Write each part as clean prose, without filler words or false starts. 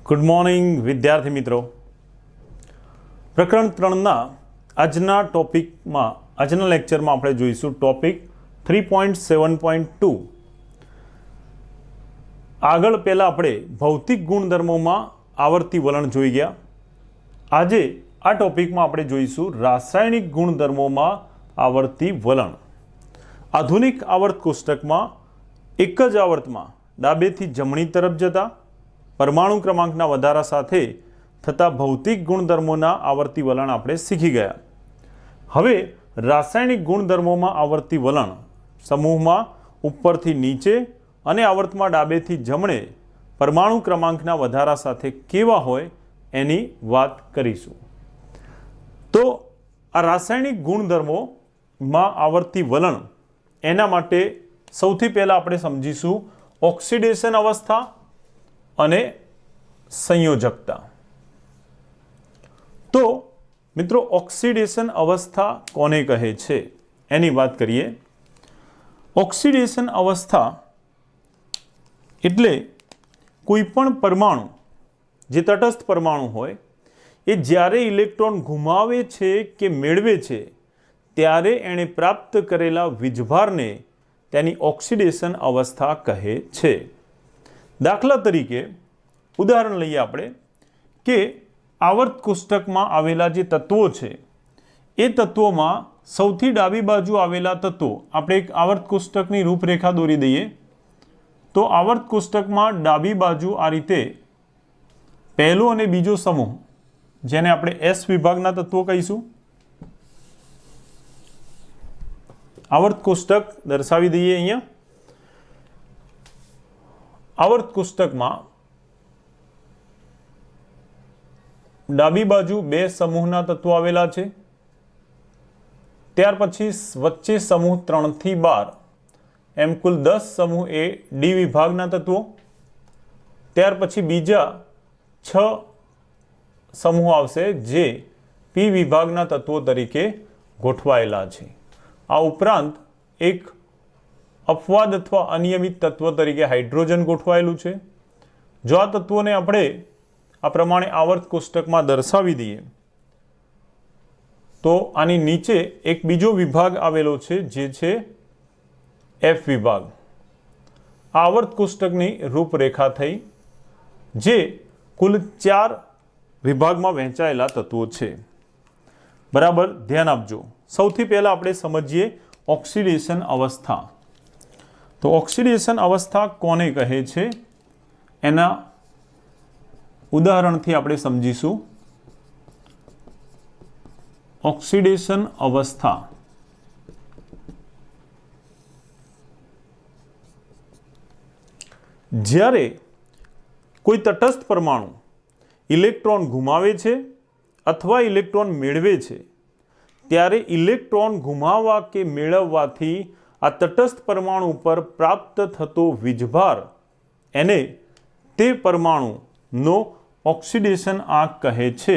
Good morning વિદ્યાર્થી મિત્રો। પ્રકરણ 3ના આજના ટોપિકમાં આજના લેક્ચરમાં આપણે જોઈશું ટોપિક 3.7.2। આગળ પહેલાં આપણે ભૌતિક ગુણધર્મોમાં આવર્તી વલણ જોઈ ગયા। આજે આ ટોપિકમાં આપણે જોઈશું રાસાયણિક ગુણધર્મોમાં આવર્તી વલણ। આધુનિક આવર્ત કોષ્ટકમાં એક જ આવર્તમાં ડાબેથી જમણી તરફ જતા परमाणु क्रमांकना वधारा साथे थता भौतिक गुणधर्मोना आवर्ती वलण आपणे शीखी गया। हवे रासायणिक गुणधर्मोमां आवर्ती वलण समूहमां उपरथी नीचे अने आवर्तमां डाबेथी जमणे परमाणु क्रमांकना वधारा साथे केवा होय एनी वात करीशुं। तो आ रासायणिक गुणधर्मोमां आवर्ती वलण एना माटे सौथी पहेला आपणे समजीशुं ऑक्सिडेशन अवस्था अने संयोजकता। तो मित्रों ऑक्सिडेशन अवस्था कोने कहे छे एनी बात करिए। ऑक्सिडेशन अवस्था एटले कोईपण परमाणु जे तटस्थ परमाणु होय ए ज्यारे इलेक्ट्रॉन घुमावे छे के मेळवे छे त्यारे एणे प्राप्त करेला वीजभारने तेनी ऑक्सिडेशन अवस्था कहे छे। दाखला तरीके उदाहरण लईए आपणे के आवर्त कोष्टकमां आवेला जे तत्वो छे ए तत्वोमां सौथी डाबी बाजू आवेला तत्वो आपणे एक आवर्त कोष्टकनी रूपरेखा दोरी दईए। तो आवर्त कोष्टकमां डाबी बाजू आ रीते पहेलो अने बीजो समूह जेने आपणे एस विभागना तत्वो कहीशुं। आवर्त कोष्टक दर्शावी दईए अहींया। आवर्त कोष्टक में डाबी बाजू बे समूहना तत्वो आवेला छे, त्यार पछी वच्चे समूह 3 થી 12 एम कुल 10 समूह ए डी विभागना तत्वो, त्यार पछी बीजा 6 समूह आवशे जे पी विभागना तत्वो तरीके गोठवायेला छे। आ उपरांत एक अपवाद अथवा अनियमित तत्व तरीके हाइड्रोजन गोठवायेलू छे। जो आ तत्वों ने आपणे आ प्रमाणे आवर्त कोष्टक में दर्शावी दीए तो आनी नीचे एक बीजो विभाग आवेलो छे जे छे एफ विभाग। आवर्त कोष्टकनी रूपरेखा थई जे कुल 4 विभाग में वहेंचायेला तत्वो छे। बराबर ध्यान आपजो। सौथी पहेला आपणे समजीए ऑक्सिडेशन अवस्था। तो ऑक्सिडेशन अवस्था कोने कहे छे एना उदाहरण थी आपणे समजीशुं। ऑक्सिडेशन अवस्था ज्यारे कोई तटस्थ परमाणु इलेक्ट्रॉन घुमावे छे अथवा इलेक्ट्रॉन मेळवे छे त्यारे इलेक्ट्रॉन घुमावा के मेळववाथी आ तटस्थ परमाणु पर प्राप्त थतो वीजभार एने ते परमाणु नो ऑक्सिडेशन आंक कहे छे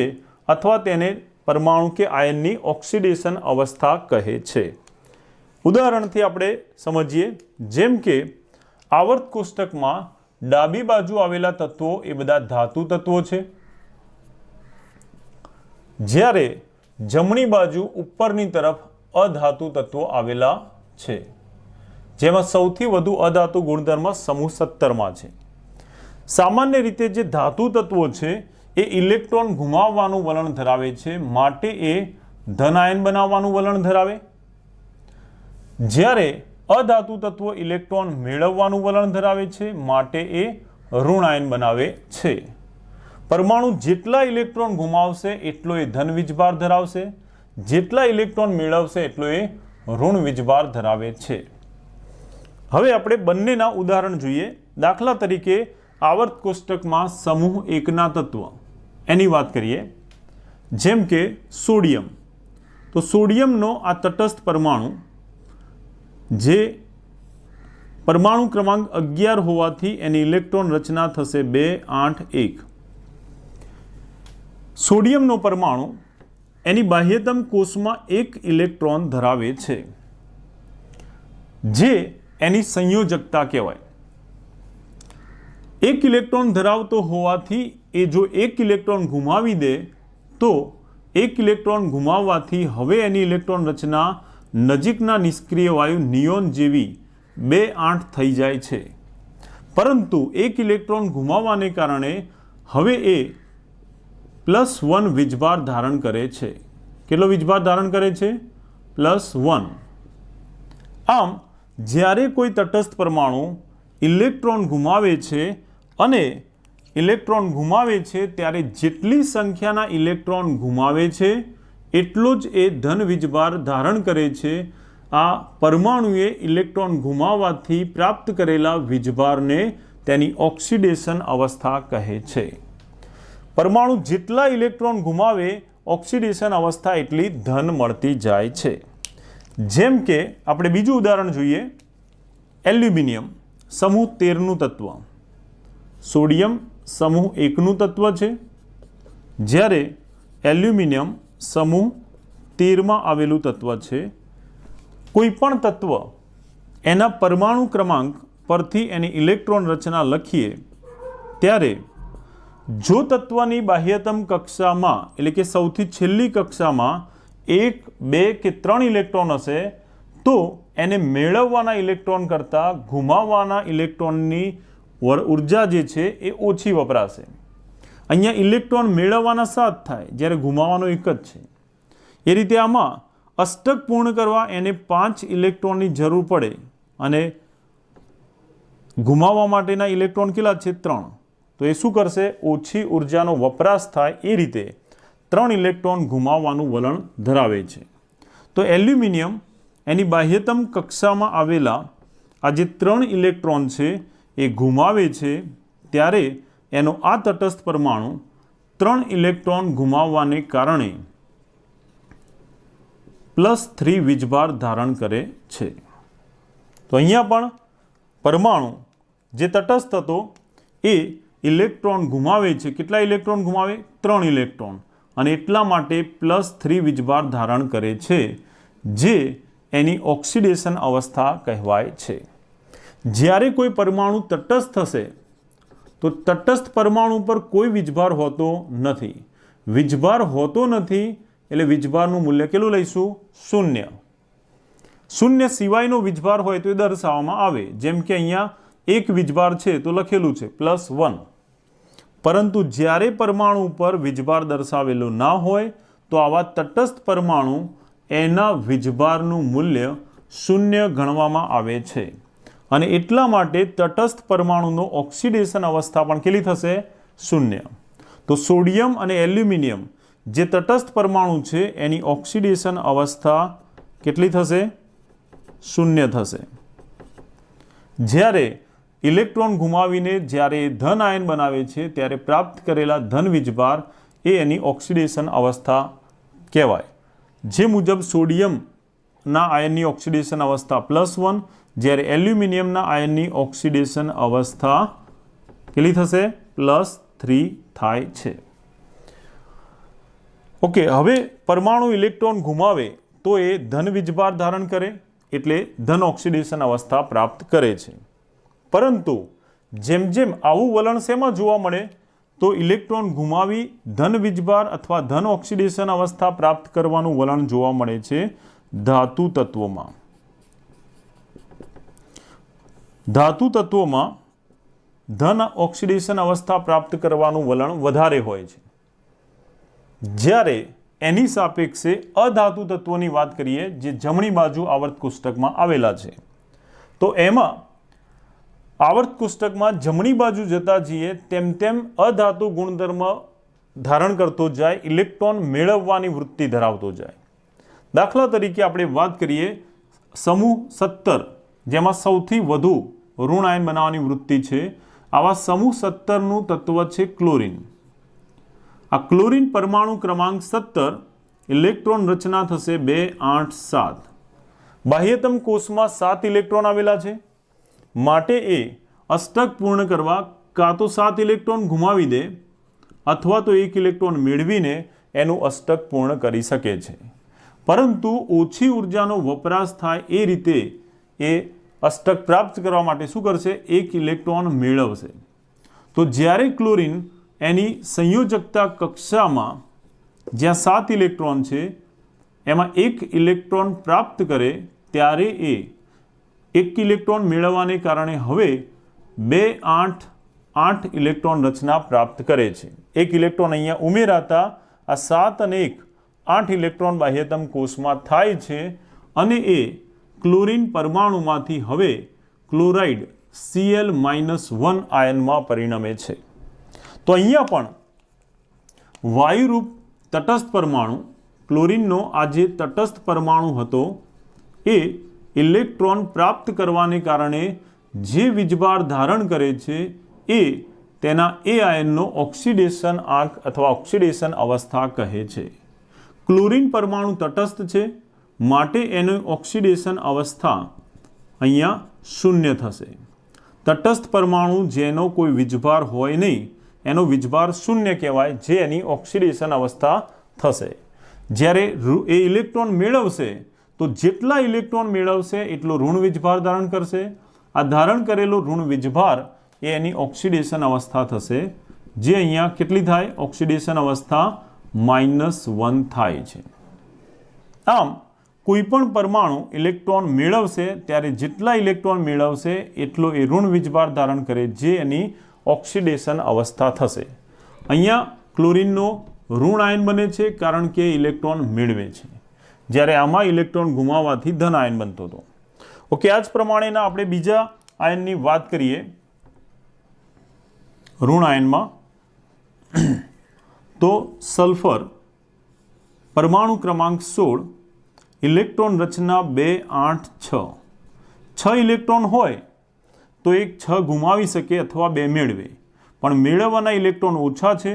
अथवा तेने परमाणु के आयननी ऑक्सिडेशन अवस्था कहे छे। उदाहरणथी आपणे समजीए जेम के आवर्त कोष्टकमां डाबी बाजू आवेला तत्वो ए बधा धातु तत्वो छे, ज्यारे जमणी बाजू उपरनी तरफ अधातु तत्वो आवेला छे जेमां सौथी वधु अधातु गुणधर्म समूह 17 मां छे। सामान्य रीते जे धातु तत्वो छे ए इलेक्ट्रॉन घुमाववानुं वलण धरावे छे माटे ए धन आयन बनाववानुं वलण धरावे, ज्यारे अधातु तत्वो इलेक्ट्रॉन मेळववानुं वलण धरावे छे माटे ए ऋण आयन बनावे छे। परमाणु जेटला इलेक्ट्रॉन घुमावशे एटलो ए धन वीजभार धरावशे, जेटला इलेक्ट्रॉन मेळवशे एटलो ए ऋण वीजभार धरावे छे। हवे आपणे बंनेना उदाहरण जोईए। दाखला तरीके आवर्त कोष्टक में समूह 1 ना तत्व एनी बात करिए। जेम के सोडियम। तो सोडियम नो आ तटस्थ परमाणु जे परमाणु क्रमांक 11 होवाथी एनी इलेक्ट्रॉन रचना थशे 2 8 1। सोडियम नो परमाणु एनी बाह्यतम कोष में 1 इलेक्ट्रॉन धरावे छे जे एनी संयोजकता कहेवाय। एक इलेक्ट्रॉन धरावतो होवाथी એ જો એક ઇલેક્ટ્રોન ગુમાવી દે તો એક ઇલેક્ટ્રોન ગુમાવવાથી હવે એની ઇલેક્ટ્રોન રચના નજીકના નિષ્ક્રિય વાયુ નિયોન જેવી 2-8 થઈ જાય છે, પરંતુ એક ઇલેક્ટ્રોન ગુમાવવાને કારણે હવે એ +1 વીજભાર ધારણ કરે છે. કેટલો વીજભાર ધારણ કરે છે? +1. આમ જ્યારે કોઈ તટસ્થ પરમાણુ ઇલેક્ટ્રોન ગુમાવે છે અને ઇલેક્ટ્રોન ગુમાવે છે ત્યારે જેટલી સંખ્યાના ઇલેક્ટ્રોન ગુમાવે છે એટલો જ એ ધન વીજભાર ધારણ કરે છે. આ પરમાણુએ ઇલેક્ટ્રોન ગુમાવવાથી પ્રાપ્ત કરેલા વીજભારને તેની ઓક્સિડેશન અવસ્થા કહે છે. પરમાણુ જેટલા ઇલેક્ટ્રોન ગુમાવે ઓક્સિડેશન અવસ્થા એટલી ધન મળતી જાય છે. જેમ કે આપણે બીજું ઉદાહરણ જોઈએ, એલ્યુમિનિયમ સમૂહ 13નું તત્વ, સોડિયમ સમૂહ 1નું તત્વ છે, જ્યારે એલ્યુમિનિયમ સમૂહ 13માં આવેલું તત્વ છે. કોઈ પણ તત્વ એના પરમાણુ ક્રમાંક પરથી એની ઇલેક્ટ્રોન રચના લખીએ ત્યારે જો તત્વની બાહ્યતમ કક્ષામાં એટલે કે સૌથી છેલ્લી કક્ષામાં 1, 2 કે 3 ઇલેક્ટ્રોન હશે તો એને મેળવવાના ઇલેક્ટ્રોન કરતાં ગુમાવવાના ઇલેક્ટ્રોનની ઉર્જા જે છે એ ઓછી વપરાશે. અહીંયા ઇલેક્ટ્રોન મેળવવાના 7 થાય જ્યારે ગુમાવવાનો 1 જ છે. એ રીતે આમાં અષ્ટક પૂર્ણ કરવા એને 5 ઇલેક્ટ્રોનની જરૂર પડે અને ગુમાવવા માટેના ઇલેક્ટ્રોન કેટલા છે? 3. તો એ શું કરશે? ઓછી ઉર્જાનો વપરાશ થાય એ રીતે 3 ઇલેક્ટ્રોન ગુમાવવાનું વલણ ધરાવે છે. તો એલ્યુમિનિયમ એની બાહ્યતમ કક્ષામાં આવેલા આ જે 3 ઇલેક્ટ્રોન છે એ ગુમાવે છે ત્યારે એનો આ તટસ્થ પરમાણુ 3 ઇલેક્ટ્રોન ગુમાવવાને કારણે +3 વીજભાર ધારણ કરે છે. તો અહીંયા પણ પરમાણુ જે તટસ્થ હતો એ ઇલેક્ટ્રોન ગુમાવે છે. કેટલા ઇલેક્ટ્રોન ગુમાવે? 3 ઇલેક્ટ્રોન, અને એટલા માટે +3 વીજભાર ધારણ કરે છે, જે એની ઓક્સિડેશન અવસ્થા કહેવાય છે. જ્યારે કોઈ પરમાણુ તટસ્થ હશે તો તટસ્થ પરમાણુ પર કોઈ વીજભાર હોતો નથી. વીજભાર હોતો નથી એટલે વીજભારનું મૂલ્ય કેટલું લઈશું? 0. 0 સિવાયનો વીજભાર હોય તો એ દર્શાવવામાં આવે. જેમ કે અહીંયા 1 વીજભાર છે તો લખેલું છે +1. પરંતુ જ્યારે પરમાણુ પર વીજભાર દર્શાવેલો ના હોય તો આવા તટસ્થ પરમાણુ એના વીજભારનું મૂલ્ય 0 ગણવામાં આવે છે. અને એટલા માટે તટસ્થ પરમાણુનો ઓક્સિડેશન અવસ્થા પણ કેટલી થશે? 0. તો સોડિયમ અને એલ્યુમિનિયમ જે તટસ્થ પરમાણુ છે એની ઓક્સિડેશન અવસ્થા કેટલી થશે? 0 થશે. જ્યારે ઇલેક્ટ્રોન ગુમાવીને જ્યારે ધન આયન બનાવે છે ત્યારે પ્રાપ્ત કરેલા ધન વીજભાર એ એની ઓક્સિડેશન અવસ્થા કહેવાય. જે મુજબ સોડિયમના આયનની ઓક્સિડેશન અવસ્થા +1, જ્યારે એલ્યુમિનિયમના આયનની ઓક્સિડેશન અવસ્થા કેટલી થશે? +3 થાય છે. ઓકે, હવે પરમાણુ ઇલેક્ટ્રોન ગુમાવે તો એ ધન વીજભાર ધારણ કરે એટલે ધન ઓક્સિડેશન અવસ્થા પ્રાપ્ત કરે છે. પરંતુ જેમ જેમ આવું વલણ શેમાં જોવા મળે તો ઇલેક્ટ્રોન ગુમાવી ધન વીજભાર અથવા ધન ઓક્સિડેશન અવસ્થા પ્રાપ્ત કરવાનું વલણ જોવા મળે છે ધાતુ તત્વોમાં. ધાતુ તત્વોમાં ધન ઓક્સિડેશન અવસ્થા પ્રાપ્ત કરવાનું વલણ વધારે હોય છે. જ્યારે એની સાપેક્ષે અધાતુ તત્વોની વાત કરીએ જે જમણી બાજુ આવર્ત કોષ્ટકમાં આવેલા છે તો એમાં આવર્ત કોષ્ટકમાં જમણી બાજુ જતા જઈએ તેમ તેમ અધાતુ ગુણધર્મ ધારણ કરતો જાય, ઇલેક્ટ્રોન મેળવવાની વૃત્તિ ધરાવતો જાય. દાખલા તરીકે આપણે વાત કરીએ સમૂહ 17 જેમાં સૌથી વધુ ઋણ આયન બનાવવાની વૃત્તિ છે. આવા સમૂહ 17નું તત્વ છે ક્લોરીન. આ ક્લોરીન પરમાણુ ક્રમાંક 17 ઇલેક્ટ્રોન રચના થશે 2, 8, 7. બાહ્યતમ કોષમાં 7 ઇલેક્ટ્રોન આવેલા છે માટે એ અષ્ટક પૂર્ણ કરવા કાં તો 7 ઇલેક્ટ્રોન ગુમાવી દે અથવા તો 1 ઇલેક્ટ્રોન મેળવીને એનું અષ્ટક પૂર્ણ કરી શકે છે. પરંતુ ઓછી ઉર્જાનો વપરાશ થાય એ રીતે એ અષ્ટક પ્રાપ્ત કરવા માટે શું કરશે? 1 ઇલેક્ટ્રોન મેળવશે. તો જ્યારે ક્લોરીન એની સંયોજકતા કક્ષામાં જ્યાં 7 ઇલેક્ટ્રોન છે એમાં 1 ઇલેક્ટ્રોન પ્રાપ્ત કરે ત્યારે એ 1 ઇલેક્ટ્રોન મેળવવાને કારણે હવે 2 8 8 ઇલેક્ટ્રોન રચના પ્રાપ્ત કરે છે. 1 ઇલેક્ટ્રોન અહીંયા ઉમેરાતા આ 7 અને 1 8 ઇલેક્ટ્રોન બાહ્યતમ કોષમાં થાય છે અને એ ક્લોરીન પરમાણુમાંથી હવે ક્લોરાઇડ Cl-1 આયનમાં પરિણમે છે. તો અહીંયા પણ વાયુરૂપ તટસ્થ પરમાણુ ક્લોરીનનો આ જે તટસ્થ પરમાણુ હતો એ ઇલેક્ટ્રોન પ્રાપ્ત કરવાને કારણે જે વીજભાર ધારણ કરે છે એ તેના એ આયનનો ઓક્સિડેશન આંક અથવા ઓક્સિડેશન અવસ્થા કહે છે. ક્લોરીન પરમાણુ તટસ્થ છે માટે એની ઓક્સિડેશન અવસ્થા અહીંયા શૂન્ય થશે. તટસ્થ પરમાણુ જેનો કોઈ વીજભાર હોય નહીં એનો વીજભાર શૂન્ય કહેવાય, જે એની ઓક્સિડેશન અવસ્થા થશે. જ્યારે એ ઇલેક્ટ્રોન મેળવશે તો જેટલા ઇલેક્ટ્રોન મેળવશે એટલો ઋણ વીજભાર ધારણ કરશે. આ ધારણ કરેલો ઋણ વીજભાર એ એની ઓક્સિડેશન અવસ્થા થશે, જે અહીંયા કેટલી થાય? ઓક્સિડેશન અવસ્થા -1 થાય છે. આમ કોઈપણ પરમાણુ ઇલેક્ટ્રોન મેળવશે ત્યારે જેટલા ઇલેક્ટ્રોન મેળવશે એટલો એ ઋણ વીજભાર ધારણ કરે, જે એની ઓક્સિડેશન અવસ્થા થશે. અહીંયા ક્લોરીનનો ઋણ આયન બને છે કારણ કે ઇલેક્ટ્રોન મેળવે છે, જ્યારે આમાં ઇલેક્ટ્રોન ગુમાવવાથી ધન આયન બનતો હતો. ઓકે, આ જ પ્રમાણેના આપણે બીજા આયનની વાત કરીએ ઋણ આયનમાં. તો સલ્ફર પરમાણુ ક્રમાંક 16, ઇલેક્ટ્રોન રચના 2 8 6. 6 ઇલેક્ટ્રોન હોય તો એક 6 ગુમાવી શકે અથવા 2 મેળવે, પણ મેળવવાના ઇલેક્ટ્રોન ઓછા છે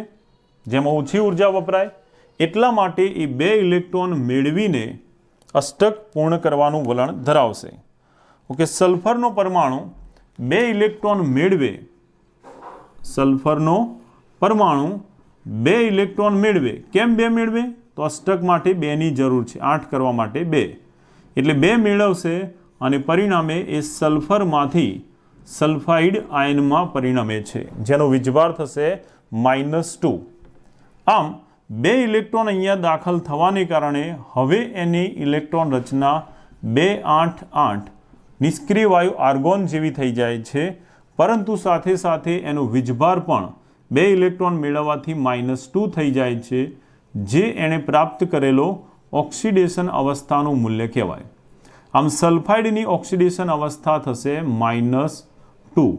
જેમાં ઓછી ઉર્જા વપરાય, એટલા માટે એ 2 ઇલેક્ટ્રોન મેળવીને અષ્ટક પૂર્ણ કરવાનું વલણ ધરાવશે. ઓકે, સલ્ફરનો પરમાણુ 2 ઇલેક્ટ્રોન મેળવે, સલ્ફરનો પરમાણુ 2 ઇલેક્ટ્રોન મેળવે. કેમ 2 મેળવે? તો અષ્ટક માટે 2ની જરૂર છે, 8 કરવા માટે 2, એટલે 2 મેળવશે અને પરિણામે એ સલ્ફરમાંથી સલ્ફાઇડ આયનમાં પરિણમે છે, જેનો વીજભાર થશે -2. આમ 2 ઇલેક્ટ્રોન અહીંયા દાખલ થવાને કારણે હવે એની ઇલેક્ટ્રોન રચના 2 8 8 નિષ્ક્રિય વાયુ આર્ગોન જેવી થઈ જાય છે, પરંતુ સાથે સાથે એનો વીજભાર પણ 2 ઇલેક્ટ્રોન મેળવવાથી -2 થઈ જાય છે, જે એણે પ્રાપ્ત કરેલો ઓક્સિડેશન અવસ્થાનું મૂલ્ય કહેવાય. આમ સલ્ફાઇડની ઓક્સિડેશન અવસ્થા થશે -2.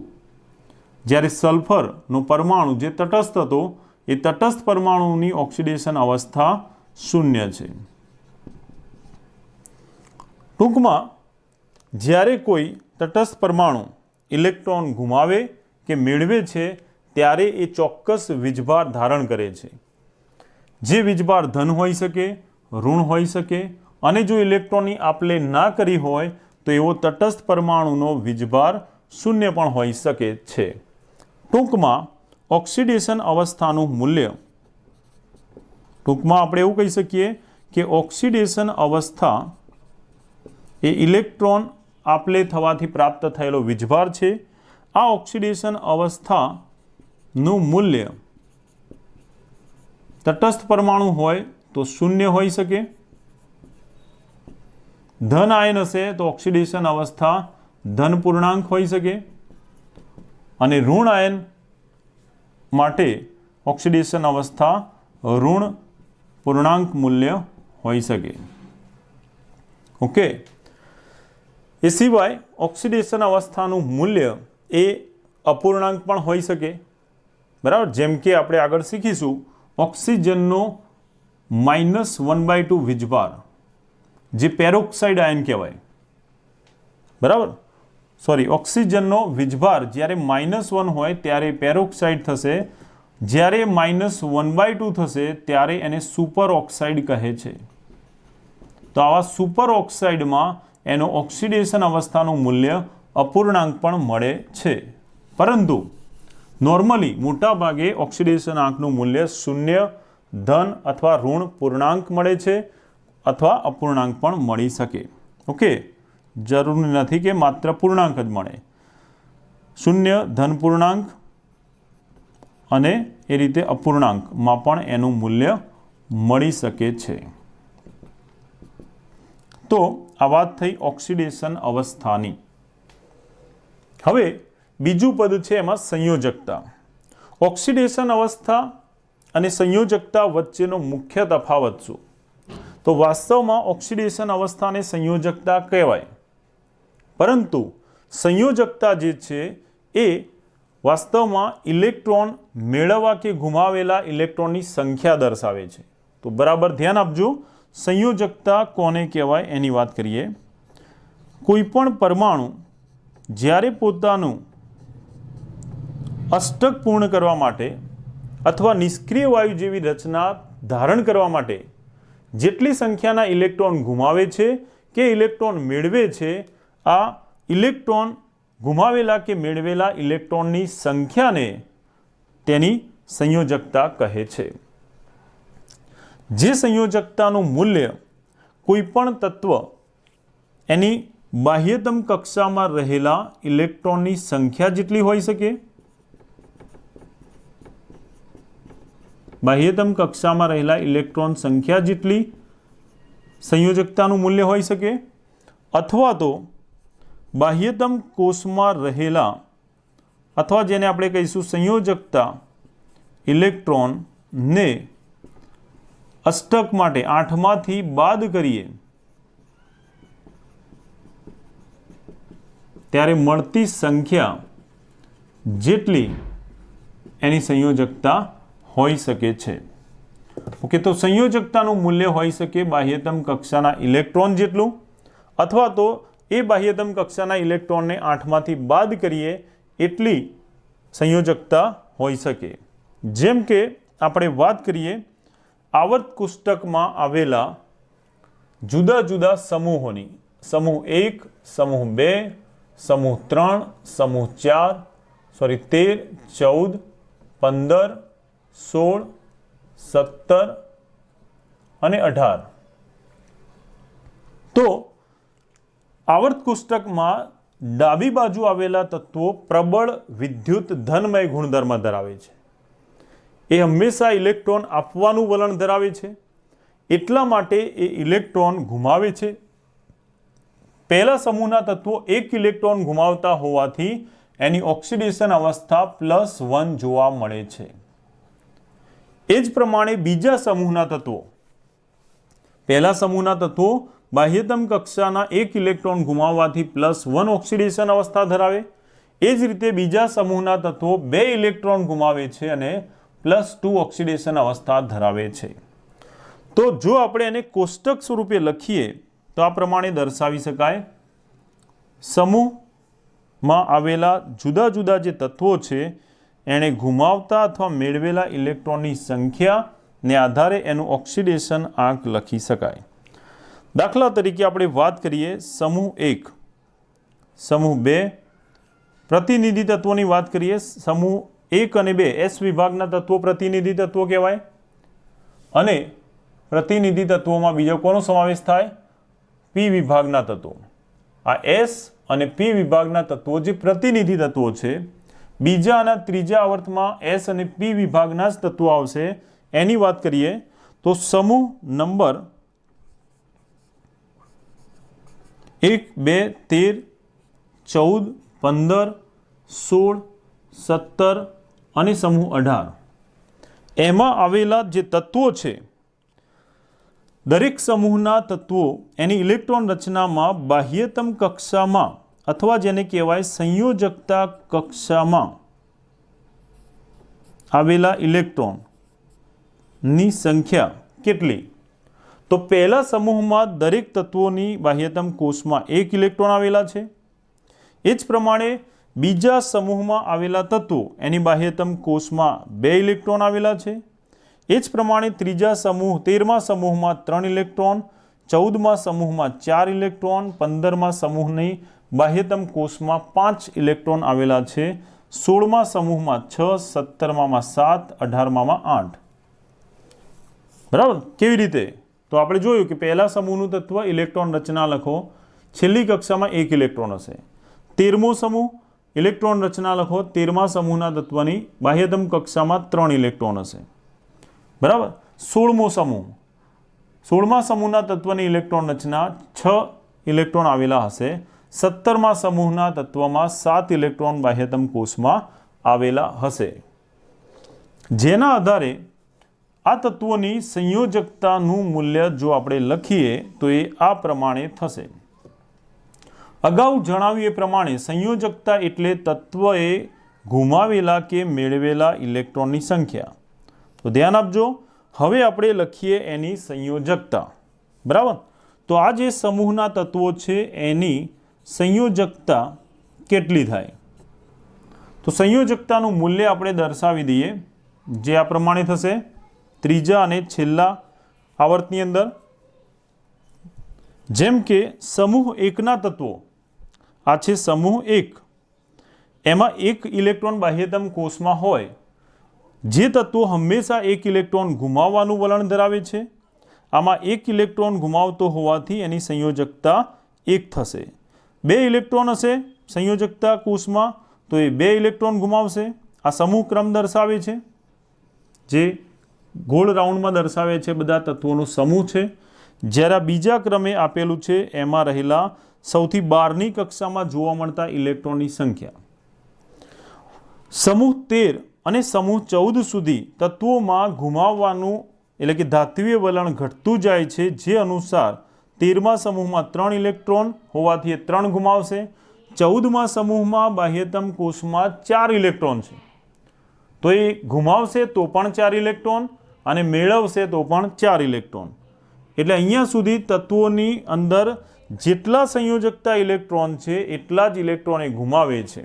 જ્યારે સલ્ફરનો પરમાણુ જે તટસ્થ હતો એ તટસ્થ પરમાણુની ઓક્સિડેશન અવસ્થા 0 છે. ટૂંકમાં જ્યારે કોઈ તટસ્થ પરમાણુ ઇલેક્ટ્રોન ગુમાવે કે મેળવે છે ત્યારે એ ચોક્કસ વીજભાર ધારણ કરે છે, જે વીજભાર ધન હોઈ શકે, ઋણ હોઈ શકે, અને જો ઇલેક્ટ્રોનની આપલે ના કરી હોય તો એવો તટસ્થ પરમાણુનો વીજભાર 0 પણ હોઈ શકે છે. ટૂંકમાં ઓક્સિડેશન અવસ્થાનું મૂલ્ય, ટૂંકમાં આપણે એવું કહી શકીએ કે ઓક્સિડેશન અવસ્થા એ ઇલેક્ટ્રોન આપલે થવાથી પ્રાપ્ત થયેલો વીજભાર છે. આ ઓક્સિડેશન અવસ્થાનું મૂલ્ય તટસ્થ પરમાણુ હોય તો 0 હોઈ શકે, ધન આયન હશે તો ઓક્સિડેશન અવસ્થા ધન પૂર્ણાંક હોઈ શકે, અને ઋણ આયન માટે ઓક્સિડેશન અવસ્થા ઋણ પૂર્ણાંક મૂલ્ય હોઈ શકે. ઓકે, એ સિવાય ઓક્સિડેશન અવસ્થાનું મૂલ્ય એ અપૂર્ણાંક પણ હોઈ શકે. બરાબર, જેમ કે આપણે આગળ શીખીશું ઓક્સિજનનો -1/2 વીજભાર, જે પેરોક્સાઇડ આયન કહેવાય. બરાબર, સોરી, ઓક્સિજનનો વીજભાર જ્યારે -1 હોય ત્યારે પેરોક્સાઇડ થશે, જ્યારે -1/2 થશે ત્યારે એને સુપર ઓક્સાઇડ કહે છે. તો આવા સુપર ઓક્સાઇડમાં એનો ઓક્સિડેશન અવસ્થાનું મૂલ્ય અપૂર્ણાંક પણ મળે છે, પરંતુ નોર્મલી મોટા ભાગે ઓક્સિડેશન આંકનું મૂલ્ય 0, ધન અથવા ઋણ પૂર્ણાંક મળે છે, અથવા અપૂર્ણાંક પણ મળી શકે. ઓકે, જરૂરી નથી કે માત્ર પૂર્ણાંક જ મળે. 0 ધન પૂર્ણાંક અને એ રીતે અપૂર્ણાંકમાં પણ એનું મૂલ્ય મળી શકે છે। તો આ વાત થઈ ઓક્સિડેશન અવસ્થાની। હવે બીજું પદ છે એમાં સંયોજકતા। ઓક્સિડેશન અવસ્થા અને સંયોજકતા વચ્ચેનો મુખ્ય તફાવત શું? તો વાસ્તવમાં ઓક્સિડેશન અવસ્થાને સંયોજકતા કહેવાય, પરંતુ સંયોજકતા જે છે એ વાસ્તવમાં ઇલેક્ટ્રોન મેળવવા કે ગુમાવેલા ઇલેક્ટ્રોનની સંખ્યા દર્શાવે છે। તો બરાબર ધ્યાન આપજો, સંયોજકતા કોને કહેવાય એની વાત કરીએ। કોઈ પણ પરમાણુ જ્યારે પોતાનું અષ્ટક પૂર્ણ કરવા માટે અથવા નિષ્ક્રિય વાયુ જેવી રચના ધારણ કરવા માટે જેટલી સંખ્યાના ઇલેક્ટ્રોન ગુમાવે છે કે ઇલેક્ટ્રોન મેળવે છે, આ ઇલેક્ટ્રોન ગુમાવેલા કે મેળવેલા ઇલેક્ટ્રોનની સંખ્યાને તેની સંયોજકતા કહે છે। જે સંયોજકતાનું મૂલ્ય કોઈ પણ તત્વ એની બાહ્યતમ કક્ષામાં રહેલા ઇલેક્ટ્રોનની સંખ્યા જેટલી હોઈ શકે, બાહ્યતમ કક્ષામાં રહેલા ઇલેક્ટ્રોન સંખ્યા જેટલી સંયોજકતાનું મૂલ્ય હોઈ શકે, અથવા તો બાહ્યતમ કોષમાં રહેલા અથવા જેને આપણે કહીશું સંયોજકતા ઇલેક્ટ્રોનને અષ્ટક માટે 8માંથી બાદ કરીએ ત્યારે મળતી સંખ્યા જેટલી એની સંયોજકતા હોઈ શકે છે। ઓકે, તો સંયોજકતાનું મૂલ્ય હોઈ શકે બાહ્યતમ કક્ષાના ઇલેક્ટ્રોન જેટલું, અથવા તો એ બાહ્યતમ કક્ષાના ઇલેક્ટ્રોનને 8માંથી બાદ કરીએ એટલી સંયોજકતા હોઈ શકે। જેમ કે આપણે વાત કરીએ આવર્ત કોષ્ટકમાં આવેલા જુદા જુદા સમૂહોની, સમૂહ 1, સમૂહ 2, સમૂહ 3, સમૂહ 4, 13, 14, 15, 16, 17 અને 18। તો આવર્ત કોષ્ટકમાં ડાબી બાજુ આવેલા તત્વો પ્રબળ વિદ્યુત ધનમય ગુણધર્મ ધરાવે છે। એ હંમેશા ઇલેક્ટ્રોન આપવાનું વલણ ધરાવે છે, એટલા માટે એ ઇલેક્ટ્રોન ગુમાવે છે। પહેલા સમૂહના તત્વો એક ઇલેક્ટ્રોન ગુમાવતા હોવાથી એની ઓક્સિડેશન અવસ્થા +1 જોવા મળે છે। એ જ પ્રમાણે બીજા સમૂહના તત્વો, પહેલા સમૂહના તત્વો બાહ્યતમ કક્ષાના એક ઇલેક્ટ્રોન ગુમાવવાથી +1 ઓક્સિડેશન અવસ્થા ધરાવે, એ જ રીતે બીજા સમૂહના તત્વો 2 ઇલેક્ટ્રોન ગુમાવે છે અને +2 ઓક્સિડેશન અવસ્થા ધરાવે છે। તો જો આપણે એને કોષ્ટક સ્વરૂપે લખીએ તો આ પ્રમાણે દર્શાવી શકાય। સમૂહમાં આવેલા જુદા જુદા જે તત્વો છે એણે ગુમાવતા અથવા મેળવેલા ઇલેક્ટ્રોનની સંખ્યાને આધારે એનું ઓક્સિડેશન આંક લખી શકાય। દાખલા તરીકે આપણે વાત કરીએ સમૂહ 1, સમૂહ 2 પ્રતિનિધિ તત્વોની વાત કરીએ। સમૂહ 1 અને 2 S વિભાગના તત્વો પ્રતિનિધિ તત્વો કહેવાય, અને પ્રતિનિધિ તત્વોમાં બીજો કોનો સમાવેશ થાય? P વિભાગના તત્વો। આ S અને P વિભાગના તત્વો જે પ્રતિનિધિ તત્વો છે, બીજા અને ત્રીજા આવર્તમાં S અને P વિભાગના જ તત્વો આવશે। એની વાત કરીએ તો સમૂહ નંબર 1, 2, 13, 14, 15, 16, 17 અને સમૂહ 18 એમાં આવેલા જે તત્વો છે, દરેક સમૂહના તત્વો એની ઇલેક્ટ્રોન રચનામાં બાહ્યતમ કક્ષામાં અથવા જેને કહેવાય સંયોજકતા કક્ષામાં આવેલા ઇલેક્ટ્રોનની સંખ્યા કેટલી? તો પહેલા સમૂહમાં દરેક તત્વોની બાહ્યતમ કોષમાં 1 ઇલેક્ટ્રોન આવેલા છે। એ જ પ્રમાણે બીજા સમૂહમાં આવેલા તત્વો એની બાહ્યતમ કોષમાં 2 ઇલેક્ટ્રોન આવેલા છે। એ જ પ્રમાણે ત્રીજા સમૂહ 13મા સમૂહમાં 3 ઇલેક્ટ્રોન, 14મા સમૂહમાં 4 ઇલેક્ટ્રોન, 15મા સમૂહની બાહ્યતમ કોષમાં 5 ઇલેક્ટ્રોન આવેલા છે, 16મા સમૂહમાં 6, 17મા 7, 18મા 8। બરાબર? કેવી રીતે? તો આપણે જોયું કે પહેલા સમૂહનું તત્વ ઇલેક્ટ્રોન રચના લખો, છેલ્લી કક્ષામાં 1 ઇલેક્ટ્રોન હશે। 13મો સમૂહ ઇલેક્ટ્રોન રચના લખો 13મા સમૂહના તત્વની બાહ્યતમ કક્ષામાં 3 ઇલેક્ટ્રોન હશે, બરાબર. 16મા સમૂહના તત્વની ઇલેક્ટ્રોન રચના 6 ઇલેક્ટ્રોન આવેલા હશે. 17મા સમૂહના તત્વમાં 7 ઇલેક્ટ્રોન બાહ્યતમ કોષમાં આવેલા હશે. જેના આધારે આ તત્વોની સંયોજકતાનું મૂલ્ય જો આપણે લખીએ તો એ આ પ્રમાણે થશે. અગાઉ જણાવ્યું એ પ્રમાણે સંયોજકતા એટલે તત્વએ ગુમાવેલા કે મેળવેલા ઇલેક્ટ્રોનની સંખ્યા. તો ધ્યાન આપજો, હવે આપણે લખીએ એની સંયોજકતા, બરાબર. તો આ જે સમૂહના તત્વો છે એની સંયોજકતા કેટલી થાય? તો સંયોજકતાનું મૂલ્ય આપણે દર્શાવી દઈએ, જે આ પ્રમાણે થશે. ત્રીજા અને છેલ્લા આવર્તની અંદર જેમ કે સમૂહ 1ના તત્વો, આ છે સમૂહ 1, એમાં 1 ઇલેક્ટ્રોન બાહ્યતમ કોષમાં હોય. જે તત્વો હંમેશા 1 ઇલેક્ટ્રોન ગુમાવવાનું વલણ ધરાવે છે, આમાં 1 ઇલેક્ટ્રોન ગુમાવતો હોવાથી એની સંયોજકતા 1 થશે. 2 ઇલેક્ટ્રોન હશે સંયોજકતા કોષમાં, તો એ 2 ઇલેક્ટ્રોન ગુમાવશે. આ સમૂહ ક્રમ દર્શાવે છે, જે ગોળ રાઉન્ડમાં દર્શાવે છે બધા તત્વોનો સમૂહ છે. જ્યારે બીજા ક્રમે આપેલું છે એમાં રહેલા સૌથી બહારની કક્ષામાં જોવા મળતા ઇલેક્ટ્રોનની સંખ્યા. સમૂહ 13 અને સમૂહ 14 સુધી તત્વોમાં ગુમાવવાનું એટલે કે ધાત્વિય વલણ ઘટતું જાય છે, જે અનુસાર 13મા સમૂહમાં 3 ઇલેક્ટ્રોન હોવાથી એ 3 ગુમાવશે. 14મા સમૂહમાં બાહ્યતમ કોષમાં 4 ઇલેક્ટ્રોન છે, તો એ ગુમાવશે તો પણ 4 ઇલેક્ટ્રોન અને મેળવશે તો પણ 4 ઇલેક્ટ્રોન. એટલે અહીંયા સુધી તત્વોની અંદર જેટલા સંયોજકતા ઇલેક્ટ્રોન છે એટલા જ ઇલેક્ટ્રોન એ ગુમાવે છે.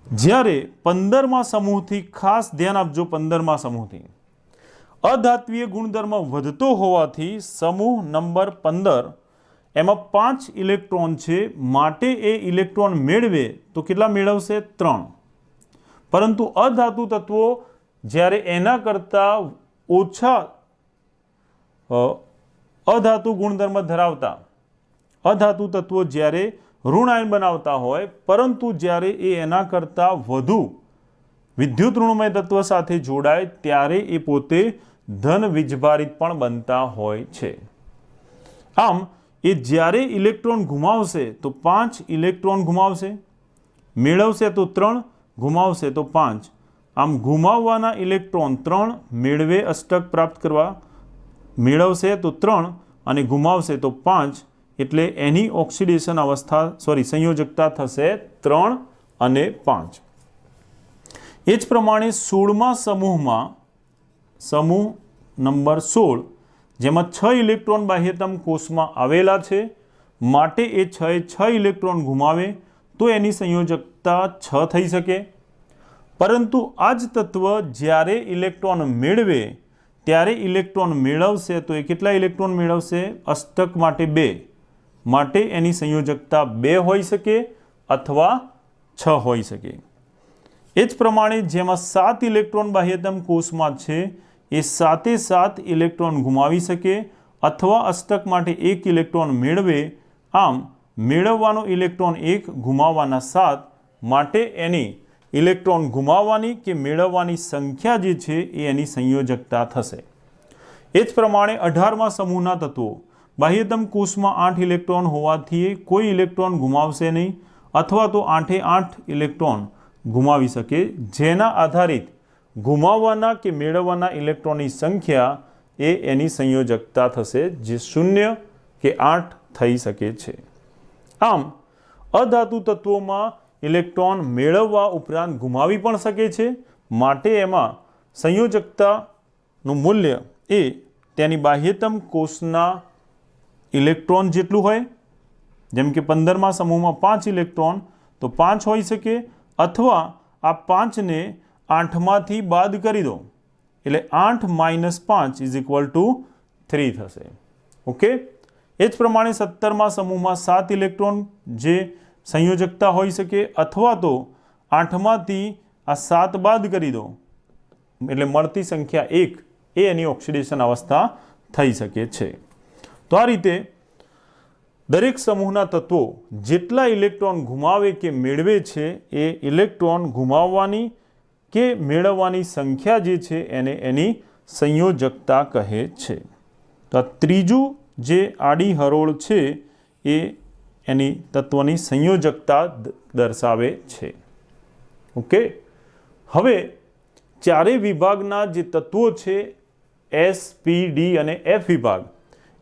જ્યારે 15મા સમૂહથી, ખાસ ધ્યાન આપજો, 15મા સમૂહથી અધાત્વીય ગુણધર્મ વધતો હોવાથી સમૂહ નંબર 15 એમાં 5 ઇલેક્ટ્રોન છે, માટે એ ઇલેક્ટ્રોન મેળવે તો કેટલા મેળવશે? 3. પરંતુ અધાતુ તત્વો જ્યારે એના કરતાં ઓછા અધાતુ ગુણધર્મ ધરાવતા અધાતુ તત્વો જ્યારે ઋણ આયન બનાવતા હોય, પરંતુ જ્યારે એ એના કરતાં વધુ વિદ્યુત ઋણમય તત્વ સાથે જોડાય ત્યારે એ પોતે ધન વીજભારિત પણ બનતા હોય છે. આમ એ જ્યારે ઇલેક્ટ્રોન ગુમાવશે તો 5 ઇલેક્ટ્રોન ગુમાવશે, મેળવશે તો 3, ગુમાવશે તો 5. આમ ગુમાવવાના ઇલેક્ટ્રોન 3, મેળવે અષ્ટક પ્રાપ્ત કરવા, મેળવશે તો 3 અને ગુમાવશે તો 5, એટલે એની ઓક્સિડેશન અવસ્થા સંયોજકતા થશે 3 અને 5. એ જ પ્રમાણે 16મા સમૂહમાં સમૂહ નંબર 16 જેમાં 6 ઇલેક્ટ્રોન બાહ્યતમ કોષમાં આવેલા છે, માટે એ 6 ઇલેક્ટ્રોન ગુમાવે તો એની સંયોજકતા 6 થઈ શકે. પરંતુ આ જ તત્વ જ્યારે ઇલેક્ટ્રોન મેળવે ત્યારે ઇલેક્ટ્રોન મેળવશે તો એ કેટલા ઇલેક્ટ્રોન મેળવશે? અષ્ટક માટે 2, માટે એની સંયોજકતા 2 હોઈ શકે અથવા 6 હોઈ શકે. એ જ પ્રમાણે જેમાં 7 ઇલેક્ટ્રોન બાહ્યતમ કોષમાં છે એ 7 ઇલેક્ટ્રોન ગુમાવી શકે અથવા અષ્ટક માટે 1 ઇલેક્ટ્રોન મેળવે. આમ મેળવવાનો ઇલેક્ટ્રોન 1, ગુમાવવાના 7, માટે એની ઇલેક્ટ્રોન ગુમાવવાની કે મેળવવાની સંખ્યા જે છે એ એની સંયોજકતા થશે. એ જ પ્રમાણે 18મા સમૂહના તત્વો બાહ્યતમ કોષમાં 8 ઇલેક્ટ્રોન હોવાથી કોઈ ઇલેક્ટ્રોન ગુમાવશે નહીં અથવા તો 8 ઇલેક્ટ્રોન ગુમાવી શકે, જેના આધારિત ગુમાવવાના કે મેળવવાના ઇલેક્ટ્રોનની સંખ્યા એ એની સંયોજકતા થશે, જે 0 કે 8 થઈ શકે છે. આમ અધાતુ તત્વોમાં ઇલેક્ટ્રોન મેળવવા ઉપરાંત ગુમાવી પણ શકે છે, માટે એમાં સંયોજકતાનું મૂલ્ય એ તેની બાહ્યતમ કોષના ઇલેક્ટ્રોન જેટલું હોય. જેમ કે 15મા સમૂહમાં 5 ઇલેક્ટ્રોન તો 5 હોઈ શકે, અથવા આ 5ને 8માંથી બાદ કરી દો એટલે 8 - 5 = 3 થશે. ઓકે. એ જ પ્રમાણે 17મા સમૂહમાં 7 ઇલેક્ટ્રોન જે સંયોજકતા હોઈ શકે, અથવા તો 8માંથી આ 7 બાદ કરી દો એટલે મળતી સંખ્યા 1 એ એની ઓક્સિડેશન અવસ્થા થઈ શકે છે. તો આ રીતે દરેક સમૂહના તત્વો જેટલા ઇલેક્ટ્રોન ગુમાવે કે મેળવે છે એ ઇલેક્ટ્રોન ગુમાવવાની કે મેળવવાની સંખ્યા જે છે એને એની સંયોજકતા કહે છે. તો આ ત્રીજું જે આડી હરોળ છે એ એની તત્વની સંયોજકતા દર્શાવે છે. ઓકે, હવે ચારેય વિભાગના જે તત્વો છે એસ, પી, ડી અને એફ વિભાગ,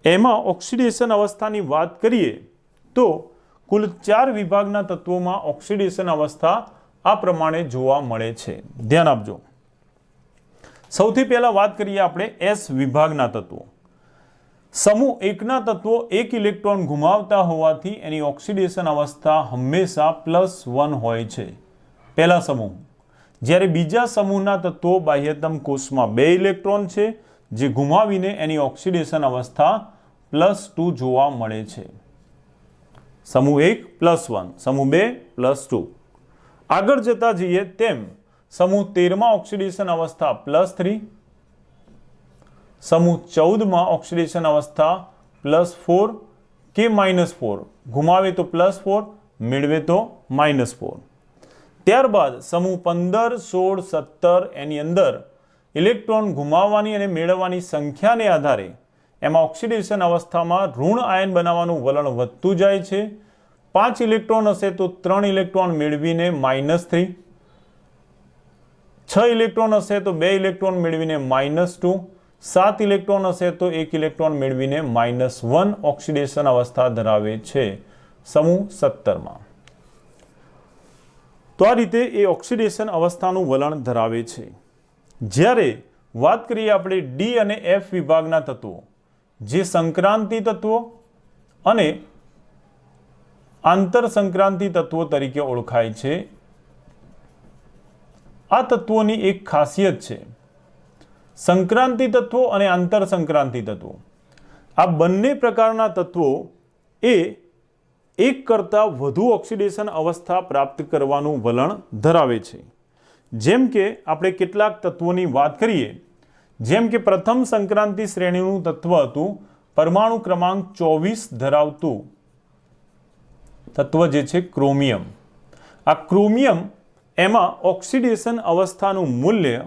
એમાં ઓક્સિડેશન અવસ્થાની વાત કરીએ તો કુલ 4 વિભાગના તત્વોમાં ઓક્સિડેશન અવસ્થા આ પ્રમાણે જોવા મળે છે. ધ્યાન આપજો. સૌથી પહેલા વાત કરીએ આપણે એસ વિભાગના તત્વો. સમૂહ એકના તત્વો એક ઇલેક્ટ્રોન ગુમાવતા હોવાથી એની ઓક્સિડેશન અવસ્થા હંમેશા +1 હોય છે, પહેલા સમૂહ. જ્યારે બીજા સમૂહના તત્વો બાહ્યતમ કોષમાં 2 ઇલેક્ટ્રોન છે જે ગુમાવીને એની ઓક્સિડેશન અવસ્થા +2 જોવા મળે છે. સમૂહ 1 +1, સમૂહ 2 +2. આગળ જતા જઈએ તેમ સમૂહ 13માં ઓક્સિડેશન અવસ્થા +3, સમૂહ 14માં ઓક્સિડેશન અવસ્થા +4 કે -4, ગુમાવે તો +4, મેળવે તો -4. ત્યારબાદ સમૂહ 15, 16, 17 એની અંદર ઇલેક્ટ્રોન ગુમાવવાની અને મેળવવાની સંખ્યાને આધારે એમાં ઓક્સિડેશન અવસ્થામાં ઋણ આયન બનાવવાનું વલણ વધતું જાય છે. 5 ઇલેક્ટ્રોન હશે તો 3 ઇલેક્ટ્રોન મેળવીને -3, 6 ઇલેક્ટ્રોન હશે તો 2 ઇલેક્ટ્રોન મેળવીને -2, 7 ઇલેક્ટ્રોન હશે તો 1 ઇલેક્ટ્રોન મેળવીને -1 ઓક્સિડેશન અવસ્થા ધરાવે છે સમૂહ 17માં. તો આ રીતે એ ઓક્સિડેશન અવસ્થાનું વલણ ધરાવે છે. જ્યારે વાત કરીએ આપણે ડી અને એફ વિભાગના તત્વો, જે સંક્રાંતિ તત્વો અને આંતર સંક્રાંતિ તત્વો તરીકે ઓળખાય છે. આ તત્વોની એક ખાસિયત છે, સંક્રાંતિ તત્વો અને આંતર સંક્રાંતિ તત્વો, આ બંને પ્રકારના તત્વો એ એક કરતાં વધુ ઓક્સિડેશન અવસ્થા પ્રાપ્ત કરવાનું વલણ ધરાવે છે. જેમ કે આપણે કેટલાક તત્વોની વાત કરીએ, જેમ કે પ્રથમ સંક્રાંતિ શ્રેણીનું તત્વ હતું પરમાણુ ક્રમાંક 24 ધરાવતું તત્વ જે છે ક્રોમિયમ. આ ક્રોમિયમ એમાં ઓક્સિડેશન અવસ્થાનું મૂલ્ય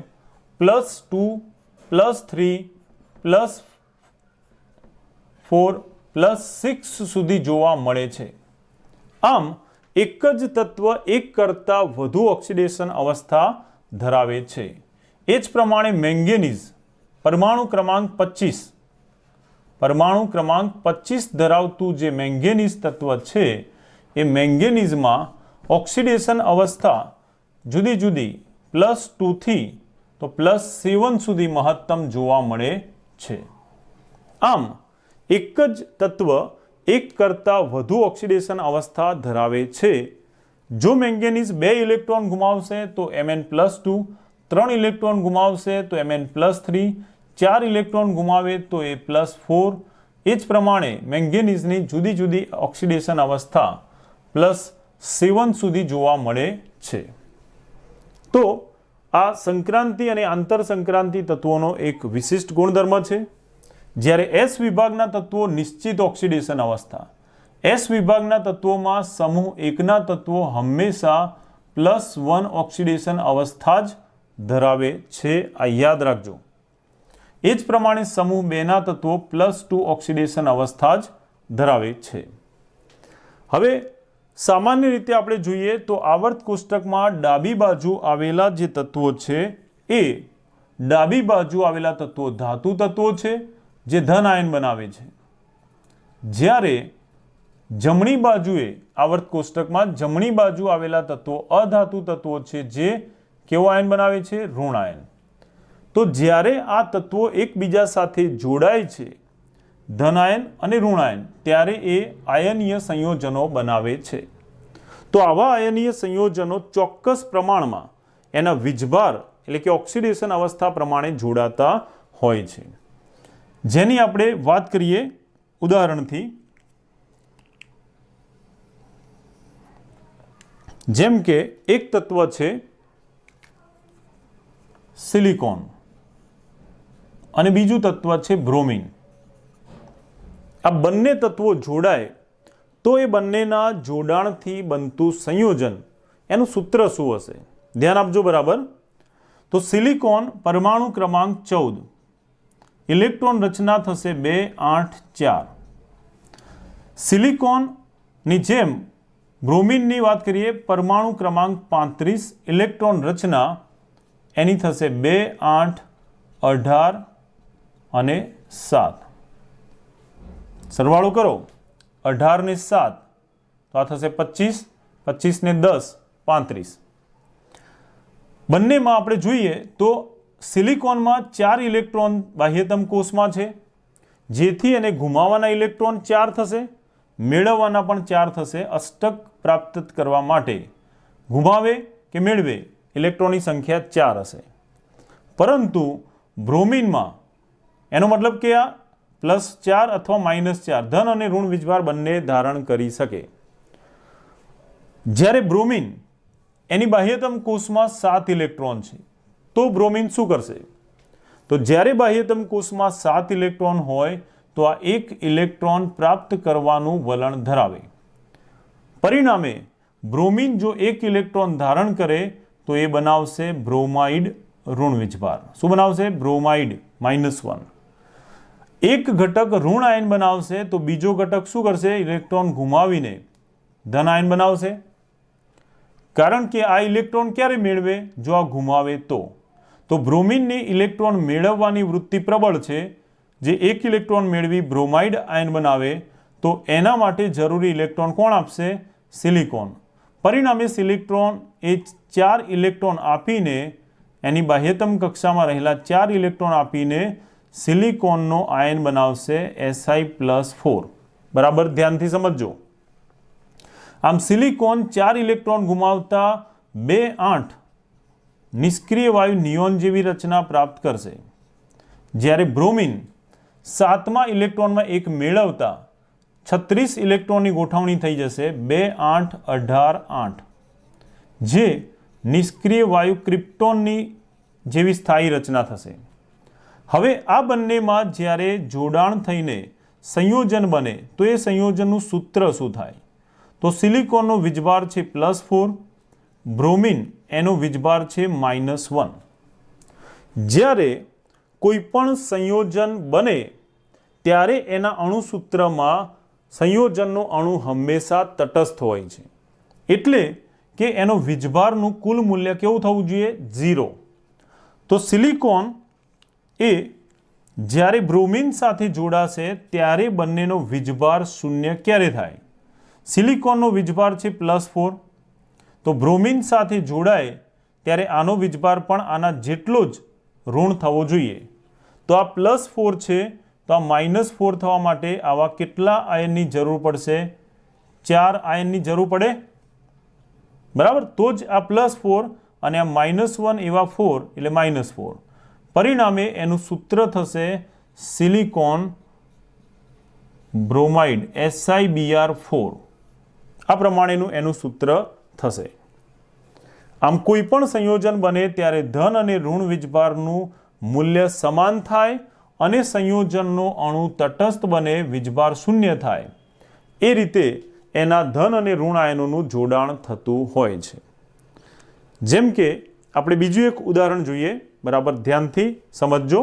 +2, +3, +4, +6 સુધી જોવા મળે છે. આમ એક જ તત્વ એક કરતાં વધુ ઓક્સિડેશન અવસ્થા ધરાવે છે. એ જ પ્રમાણે મેંગેનીઝ પરમાણુ ક્રમાંક 25 ધરાવતું જે મેંગેનીઝ તત્વ છે એ મેંગેનીઝમાં ઓક્સિડેશન અવસ્થા જુદી જુદી +2 થી તો +7 સુધી મહત્તમ જોવા મળે છે. આમ એક જ તત્વ એક કરતાં વધુ ઓક્સિડેશન અવસ્થા ધરાવે છે. જો મેંગેનીઝ 2 ઇલેક્ટ્રોન ગુમાવશે તો Mn+2, 3 ઇલેક્ટ્રોન ગુમાવશે તો Mn+3, 4 ઇલેક્ટ્રોન ગુમાવે તો એ +4. એ જ પ્રમાણે મેંગેનીઝની જુદી જુદી ઓક્સિડેશન અવસ્થા +7 સુધી જોવા મળે છે. તો આ સંક્રાંતિ અને આંતર સંક્રાંતિ તત્વોનો એક વિશિષ્ટ ગુણધર્મ છે. જ્યારે એસ વિભાગના તત્વો નિશ્ચિત ઓક્સિડેશન અવસ્થા, એસ વિભાગના તત્વોમાં સમૂહ 1ના તત્વો હંમેશા +1 ઓક્સિડેશન અવસ્થા જ ધરાવે છે, આ યાદ રાખજો. એ જ પ્રમાણે સમૂહ 2ના તત્વો +2 ઓક્સિડેશન અવસ્થા જ ધરાવે છે. હવે સામાન્ય રીતે આપણે જોઈએ તો આવર્ત કોષ્ટકમાં ડાબી બાજુ આવેલા જે તત્વો છે એ ડાબી બાજુ આવેલા તત્વો ધાતુ તત્વો છે જે ધન આયન બનાવે છે. જ્યારે જમણી બાજુએ આવર્ત કોષ્ટકમાં જમણી બાજુ આવેલા તત્વો અધાતુ તત્વો છે જે કેવો આયન બનાવે છે? ઋણ આયન. તો જ્યારે આ તત્વો એકબીજા સાથે જોડાય છે, ધન આયન અને ઋણ આયન, ત્યારે એ આયનીય સંયોજનો બનાવે છે. તો આવા આયનીય સંયોજનો ચોક્કસ પ્રમાણમાં એના વીજભાર એટલે કે ઓક્સિડેશન અવસ્થા પ્રમાણે જોડાતા હોય છે. જેની આપણે વાત કરીએ ઉદાહરણથી, જેમ કે એક તત્વ છે સિલિકોન અને બીજું તત્વ છે બ્રોમિન. આ બંને તત્વો જોડાય તો એ બંનેના જોડાણથી બનતું સંયોજન એનું સૂત્ર શું હશે? ધ્યાન આપજો બરાબર. તો સિલિકોન પરમાણુ ક્રમાંક 14, ઇલેક્ટ્રોન રચના થશે 2 8 4. સિલિકોનની જેમ બ્રોમિનની વાત કરીએ, પરમાણુ ક્રમાંક 35, ઇલેક્ટ્રોન રચના એની થશે 2 8 18 અને 7. સરવાળો કરો, 18 ને 7 તો આ થશે 25, 25 ને 10 35. બંનેમાં આપણે જોઈએ તો સિલિકોનમાં 4 ઇલેક્ટ્રોન બાહ્યતમ કોષમાં છે, જેથી એને ગુમાવવાના ઇલેક્ટ્રોન 4 થશે, મેળવવાના પણ 4 થશે. અષ્ટક પ્રાપ્ત કરવા માટે ગુમાવે કે મેળવે ઇલેક્ટ્રોનની સંખ્યા 4 હશે. પરંતુ બ્રોમિનમાં એનો મતલબ કે આ +4 અથવા -4 ધન અને ઋણ વીજભાર બંને ધારણ કરી શકે. જ્યારે બ્રોમિન એની બાહ્યતમ કોષમાં 7 ઇલેક્ટ્રોન છે, તો બ્રોમિન શું કરશે? તો જ્યારે બાહ્યતમ કોષમાં 7 ઇલેક્ટ્રોન હોય તો આ 1 ઇલેક્ટ્રોન પ્રાપ્ત કરવાનું વલણ ધરાવે. પરિણામે બ્રોમિન જો 1 ઇલેક્ટ્રોન ધારણ કરે તો એ બનાવશે બ્રોમાઇડ ઋણ વીજભાર. શું બનાવશે? બ્રોમાઇડ -1. એક ઘટક ઋણ આયન બનાવશે તો બીજો ઘટક શું કરશે? ઇલેક્ટ્રોન ગુમાવીને ધન આયન બનાવશે. કારણ કે આ ઇલેક્ટ્રોન ક્યારે મેળવે? જો આ ગુમાવે તો. તો બ્રોમિનની ઇલેક્ટ્રોન મેળવવાની વૃત્તિ પ્રબળ છે. જે 1 ઇલેક્ટ્રોન મેળવી બ્રોમાઇડ આયન બનાવે તો એના માટે જરૂરી ઇલેક્ટ્રોન કોણ આપશે? સિલિકોન. પરિણામે સિલિકોન એ 4 ઇલેક્ટ્રોન આપીને, એની બાહ્યતમ કક્ષામાં રહેલા 4 ઇલેક્ટ્રોન આપીને સિલિકોનનો આયન બનાવશે Si+4. બરાબર ધ્યાનથી સમજજો. આમ સિલિકોન 4 ઇલેક્ટ્રોન ગુમાવતા 2 8 નિષ્ક્રિય વાયુ નિયોન જેવી રચના પ્રાપ્ત કરશે. જ્યારે બ્રોમિન 7મા ઇલેક્ટ્રોનમાં 1 મેળવતા 36 ઇલેક્ટ્રોનની ગોઠવણી થઈ જશે 2 8 18 8, જે નિષ્ક્રિય વાયુ ક્રિપ્ટોનની જેવી સ્થાયી રચના થશે. હવે આ બંનેમાં જ્યારે જોડાણ થઈને સંયોજન બને તો એ સંયોજનનું સૂત્ર શું થાય? તો સિલિકોનનો વીજભાર છે +4, બ્રોમિન એનો વીજભાર છે -1. જ્યારે કોઈ પણ સંયોજન બને ત્યારે એના અણુસૂત્રમાં સંયોજનનો અણુ હંમેશા તટસ્થ હોય છે. એટલે કે એનો વીજભારનું કુલ મૂલ્ય કેવું થવું જોઈએ? 0. તો સિલિકોન એ જ્યારે બ્રોમિન સાથે જોડાશે ત્યારે બંનેનો વીજભાર 0 ક્યારે થાય? સિલિકોનનો વીજભાર છે +4, તો બ્રોમિન સાથે જોડાય ત્યારે આનો વીજભાર પણ આના જેટલો જ ઋણ થવો જોઈએ. તો આ +4 છે, તો આ -4 થવા માટે આવા કેટલા આયનની જરૂર પડશે? 4 આયનની જરૂર પડે. બરાબર. તો જ આ +4 અને આ -1 એવા 4 એટલે -4. પરિણામે એનું સૂત્ર થશે સિલિકોન બ્રોમાઇડ SiBr4. આ પ્રમાણેનું એનું સૂત્ર થશે. આમ કોઈ પણ સંયોજન બને ત્યારે ધન અને ઋણ વીજભારનું મૂલ્ય સમાન થાય અને સંયોજનનો અણુ તટસ્થ બને, વીજભાર 0 થાય. એ રીતે એના ધન અને ઋણ આયનોનું જોડાણ થતું હોય છે. જેમ કે આપણે બીજું એક ઉદાહરણ જોઈએ, બરાબર ધ્યાનથી સમજજો.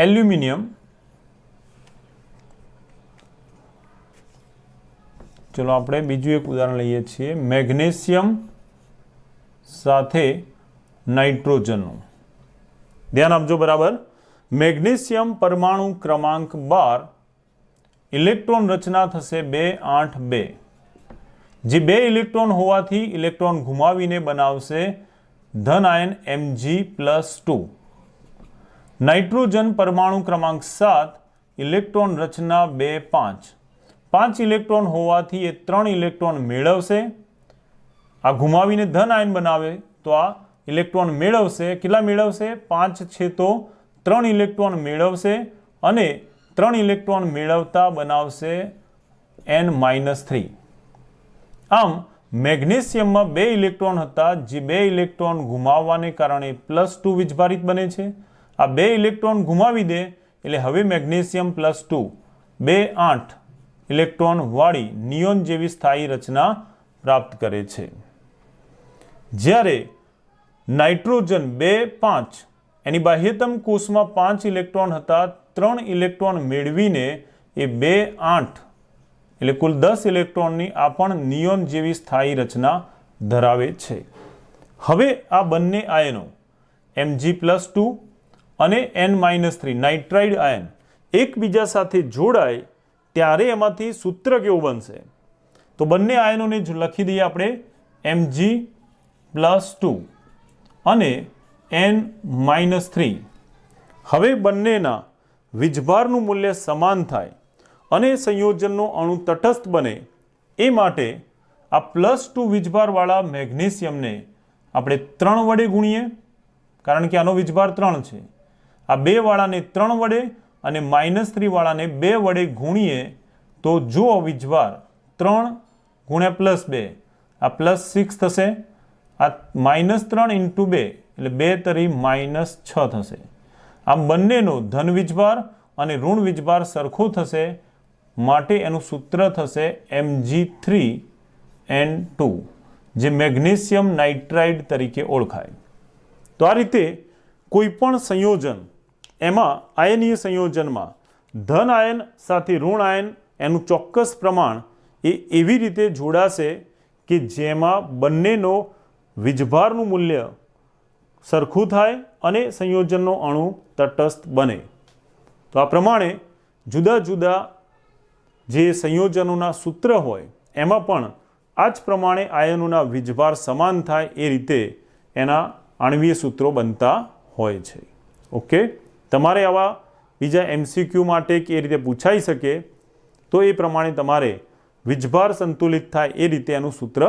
એલ્યુમિનિયમ, ચલો આપણે બીજું એક ઉદાહરણ લઈએ છીએ, મેગ્નેશિયમ સાથે નાઇટ્રોજનનું. ધ્યાન આપજો બરાબર. મેગ્નેશિયમ પરમાણુ ક્રમાંક 12, ઇલેક્ટ્રોન રચના થશે 2 8 2. જે 2 ઇલેક્ટ્રોન હોવાથી ઇલેક્ટ્રોન ગુમાવીને બનાવશે ધન આયન Mg+2. નાઇટ્રોજન પરમાણુ ક્રમાંક 7, ઇલેક્ટ્રોન રચના 2 5. 5 ઇલેક્ટ્રોન હોવાથી એ 3 ઇલેક્ટ્રોન મેળવશે. આ ગુમાવીને ધન આયન બનાવે તો આ ઇલેક્ટ્રોન મેળવશે. કેટલા મેળવશે? 5 છે તો 3 ઇલેક્ટ્રોન મેળવશે અને 3 ઇલેક્ટ્રોન મેળવતા બનાવશે N-3। આમ મેગ્નેશિયમમાં 2 ઇલેક્ટ્રોન હતા, જે 2 ઇલેક્ટ્રોન ગુમાવવાને કારણે +2 વીજભારિત બને છે। આ 2 ઇલેક્ટ્રોન ગુમાવી દે એટલે હવે મેગ્નેશિયમ +2 2 8 ઇલેક્ટ્રોન વાળી નિયોન જેવી સ્થાયી રચના પ્રાપ્ત કરે છે। જ્યારે નાઇટ્રોજન 2 5 એની બાહ્યતમ કોષમાં 5 ઇલેક્ટ્રોન હતા, 3 ઇલેક્ટ્રોન મેળવીને એ 2 8 એટલે કુલ 10 ઇલેક્ટ્રોનની આ પણ નિયોન જેવી સ્થાયી રચના ધરાવે છે। હવે આ બંને આયનો Mg+2 અને N-3 નાઇટ્રાઇડ આયન એકબીજા સાથે જોડાય ત્યારે એમાંથી સૂત્ર કેવું બનશે? તો બંને આયનોને લખી દઈએ આપણે Mg+2 અને N-3। હવે બંનેના વીજભારનું મૂલ્ય સમાન થાય અને સંયોજનનો અણુ તટસ્થ બને એ માટે આ +2 વીજભારવાળા મેગ્નેશિયમને આપણે 3 વડે ગુણીએ, કારણ કે આનો વીજભાર 3 છે। આ 2 વાળાને 3 વડે અને -3 વાળાને 2 વડે ગુણીએ તો જો વીજભાર 3 ગુણ્યા +2 આ +6 થશે, આ -3 × 2 એટલે 2 તરી -6 થશે। આમ બંનેનો ધન વીજભાર અને ઋણ વીજભાર સરખો થશે, માટે એનું સૂત્ર થશે Mg3N2, જે મેગ્નેશિયમ નાઇટ્રાઇડ તરીકે ઓળખાય। તો આ રીતે કોઈ પણ સંયોજન, એમાં આયનીય સંયોજનમાં ધન આયન સાથે ઋણ આયન એનું ચોક્કસ પ્રમાણ એ એવી રીતે જોડાશે કે જેમાં બંનેનો વીજભારનું મૂલ્ય સરખું થાય અને સંયોજનનો અણુ તટસ્થ બને। તો આ પ્રમાણે જુદા જુદા જે સંયોજનોના સૂત્ર હોય એમાં પણ આ જ પ્રમાણે આયનોના વીજભાર સમાન થાય એ રીતે એના આણ્વીય સૂત્રો બનતા હોય છે। ઓકે, તમારે આવા બીજા MCQ માટે કે એ રીતે પૂછાઈ શકે તો એ પ્રમાણે તમારે વીજભાર સંતુલિત થાય એ રીતે એનું સૂત્ર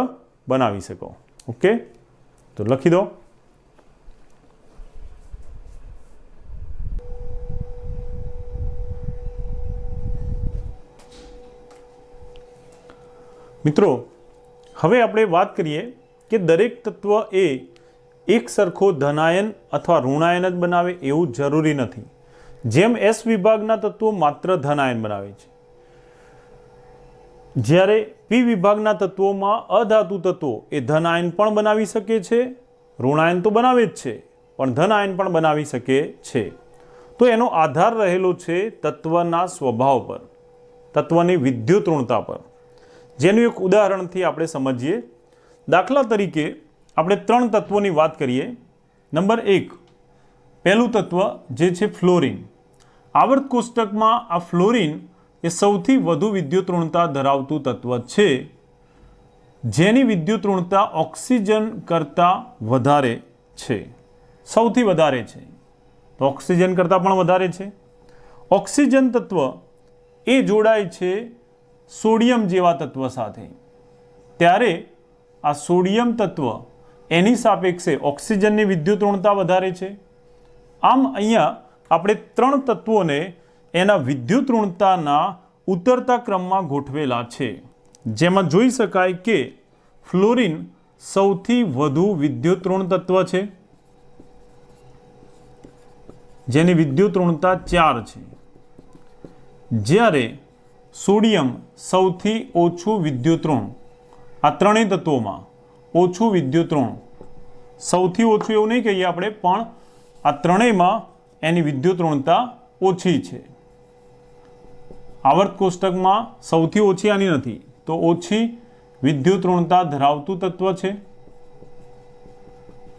બનાવી શકો। ઓકે, તો લખી દો। મિત્રો, હવે આપણે વાત કરીએ કે દરેક તત્વ એ એક સરખો ધનાયન અથવા ઋણાયન જ બનાવે એવું જરૂરી નથી। જેમ S વિભાગના તત્વો માત્ર ધનાયન બનાવે છે, જ્યારે P વિભાગના તત્વોમાં અધાતુ તત્વો એ ધનાયન પણ બનાવી શકે છે, ઋણાયન તો બનાવે જ છે પણ ધનાયન પણ બનાવી શકે છે। તો એનો આધાર રહેલો છે તત્વના સ્વભાવ પર, તત્વની વિદ્યુત ઋણતા પર, જેનું એક ઉદાહરણથી આપણે સમજીએ। દાખલા તરીકે આપણે 3 તત્વોની વાત કરીએ। નંબર 1, પહેલું તત્વ જે છે ફ્લોરિન। આવર્ત કોષ્ટકમાં આ ફ્લોરિન એ સૌથી વધુ વિદ્યુત ઋણતા ધરાવતું તત્વ છે, જેની વિદ્યુત ઋણતા ઓક્સિજન કરતાં વધારે છે, સૌથી વધારે છે, તો ઓક્સિજન કરતાં પણ વધારે છે। ઓક્સિજન તત્વ એ જોડાય છે સોડિયમ જેવા તત્વ સાથે, ત્યારે આ સોડિયમ તત્વ એની સાપેક્ષે ઓક્સિજનની વિદ્યુત ઋણતા વધારે છે। આમ અહીંયા આપણે 3 તત્વોને એના વિદ્યુત ઋણતાના ઉતરતા ક્રમમાં ગોઠવેલા છે, જેમાં જોઈ શકાય કે ફ્લોરિન સૌથી વધુ વિદ્યુત ઋણ તત્વ છે, જેની વિદ્યુત ઋણતા 4 છે, જ્યારે સોડિયમ સૌથી ઓછું વિદ્યુત ઋણ, આ ત્રણેય તત્વોમાં ઓછું વિદ્યુત ઋણ, સૌથી ઓછું એવું નહીં કહીએ આપણે, પણ આ ત્રણેયમાં એની વિદ્યુત ઋણતા ઓછી છે। આવર્ત કોષ્ટકમાં સૌથી ઓછી આની નથી, તો ઓછી વિદ્યુત ઋણતા ધરાવતું તત્વ છે,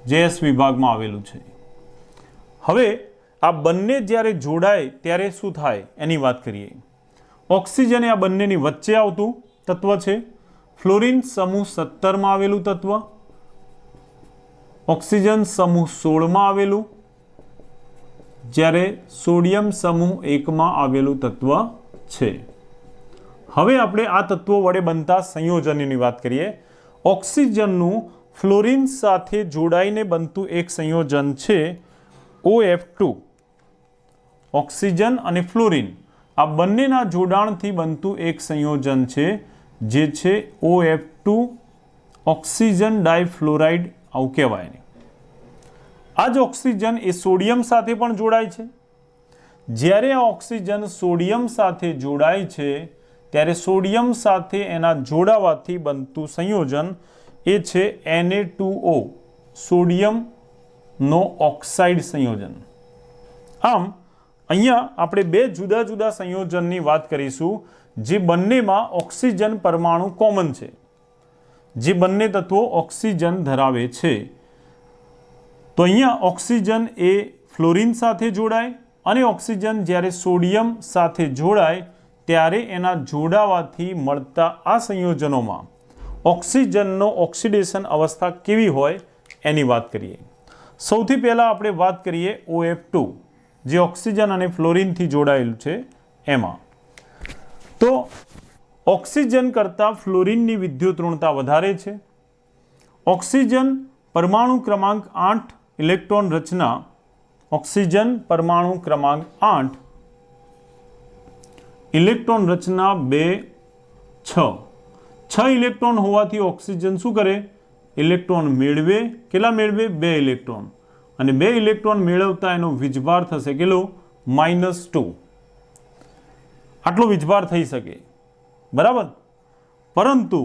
જે S વિભાગમાં આવેલું છે। હવે આ બંને જ્યારે જોડાય ત્યારે શું થાય એની વાત કરીએ। ઓક્સિજન એ આ બંનેની વચ્ચે આવતું તત્વ છે। ફ્લોરિન સમૂહ 17માં આવેલું તત્વ, ઓક્સિજન સમૂહ 16માં આવેલું, જ્યારે સોડિયમ સમૂહ 1માં આવેલું તત્વ છે। હવે આપણે આ તત્વો વડે બનતા સંયોજનની વાત કરીએ। ઓક્સિજનનું ફ્લોરિન સાથે જોડાઈને બનતું એક સંયોજન છે OF2। ઓક્સિજન અને ફ્લોરિન આ બંનેના જોડાણથી બનતું એક સંયોજન છે જે છે OF2 ઓક્સિજન ડાયફ્લોરાઇડ આવું કહેવાય. આ જ ઓક્સિજન એ સોડિયમ સાથે પણ જોડાય છે. જ્યારે આ ઓક્સિજન સોડિયમ સાથે જોડાય છે ત્યારે સોડિયમ સાથે એના જોડાવાથી બનતું સંયોજન એ છે Na2O સોડિયમનો ઓક્સાઇડ સંયોજન. આમ અહીંયા આપણે બે જુદા જુદા સંયોજનની વાત કરીશું જે બંનેમાં ઓક્સિજન પરમાણુ કોમન છે, જે બંને તત્વો ઓક્સિજન ધરાવે છે. તો અહીંયા ઓક્સિજન એ ફ્લોરિન સાથે જોડાય અને ઓક્સિજન જ્યારે સોડિયમ સાથે જોડાય ત્યારે એના જોડાવાથી મળતા આ સંયોજનોમાં ઓક્સિજનનો ઓક્સિડેશન અવસ્થા કેવી હોય એની વાત કરીએ. સૌથી પહેલાં આપણે વાત કરીએ OF2 જે ઓક્સિજન અને ફ્લોરિનથી જોડાયેલું છે એમાં. તો ઓક્સિજન કરતાં ફ્લોરિનની વિદ્યુત ઋણતા વધારે છે. ઓક્સિજન પરમાણુ ક્રમાંક 8 ઇલેક્ટ્રોન રચના, ઓક્સિજન પરમાણુ ક્રમાંક 8 ઇલેક્ટ્રોન રચના 2 6 ઇલેક્ટ્રોન હોવાથી ઓક્સિજન શું કરે? ઇલેક્ટ્રોન મેળવે. કેટલા મેળવે? 2 ઇલેક્ટ્રોન. અને 2 ઇલેક્ટ્રોન મેળવતા એનો વીજભાર થશે કેટલો? -2. આટલો વીજભાર થઈ શકે, બરાબર. પરંતુ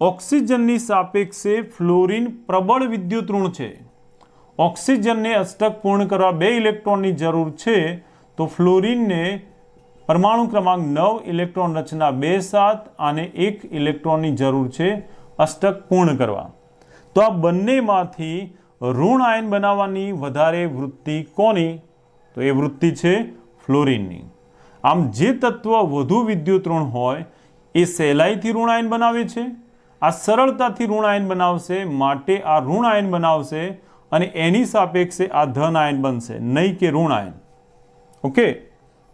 ઓક્સિજનની સાપેક્ષે ફ્લોરિન પ્રબળ વિદ્યુત ઋણ છે. ઓક્સિજનને અષ્ટક પૂર્ણ કરવા 2 ઇલેક્ટ્રોનની જરૂર છે, તો ફ્લોરિનને પરમાણુ ક્રમાંક 9 ઇલેક્ટ્રોન રચના 2 7 અને 1 ઇલેક્ટ્રોનની જરૂર છે અષ્ટક પૂર્ણ કરવા. તો આ બંનેમાંથી ઋણ આયન બનાવવાની વધારે વૃત્તિ કોની? તો એ વૃત્તિ છે ફ્લોરિનની. આમ જે તત્વ વધુ વિદ્યુત ઋણ હોય એ સહેલાઈથી ઋણ આયન બનાવે છે, આ સરળતાથી ઋણ આયન બનાવશે, માટે આ ઋણ આયન બનાવશે અને એની સાપેક્ષે આ ધન આયન બનશે, નહીં કે ઋણ આયન. ઓકે,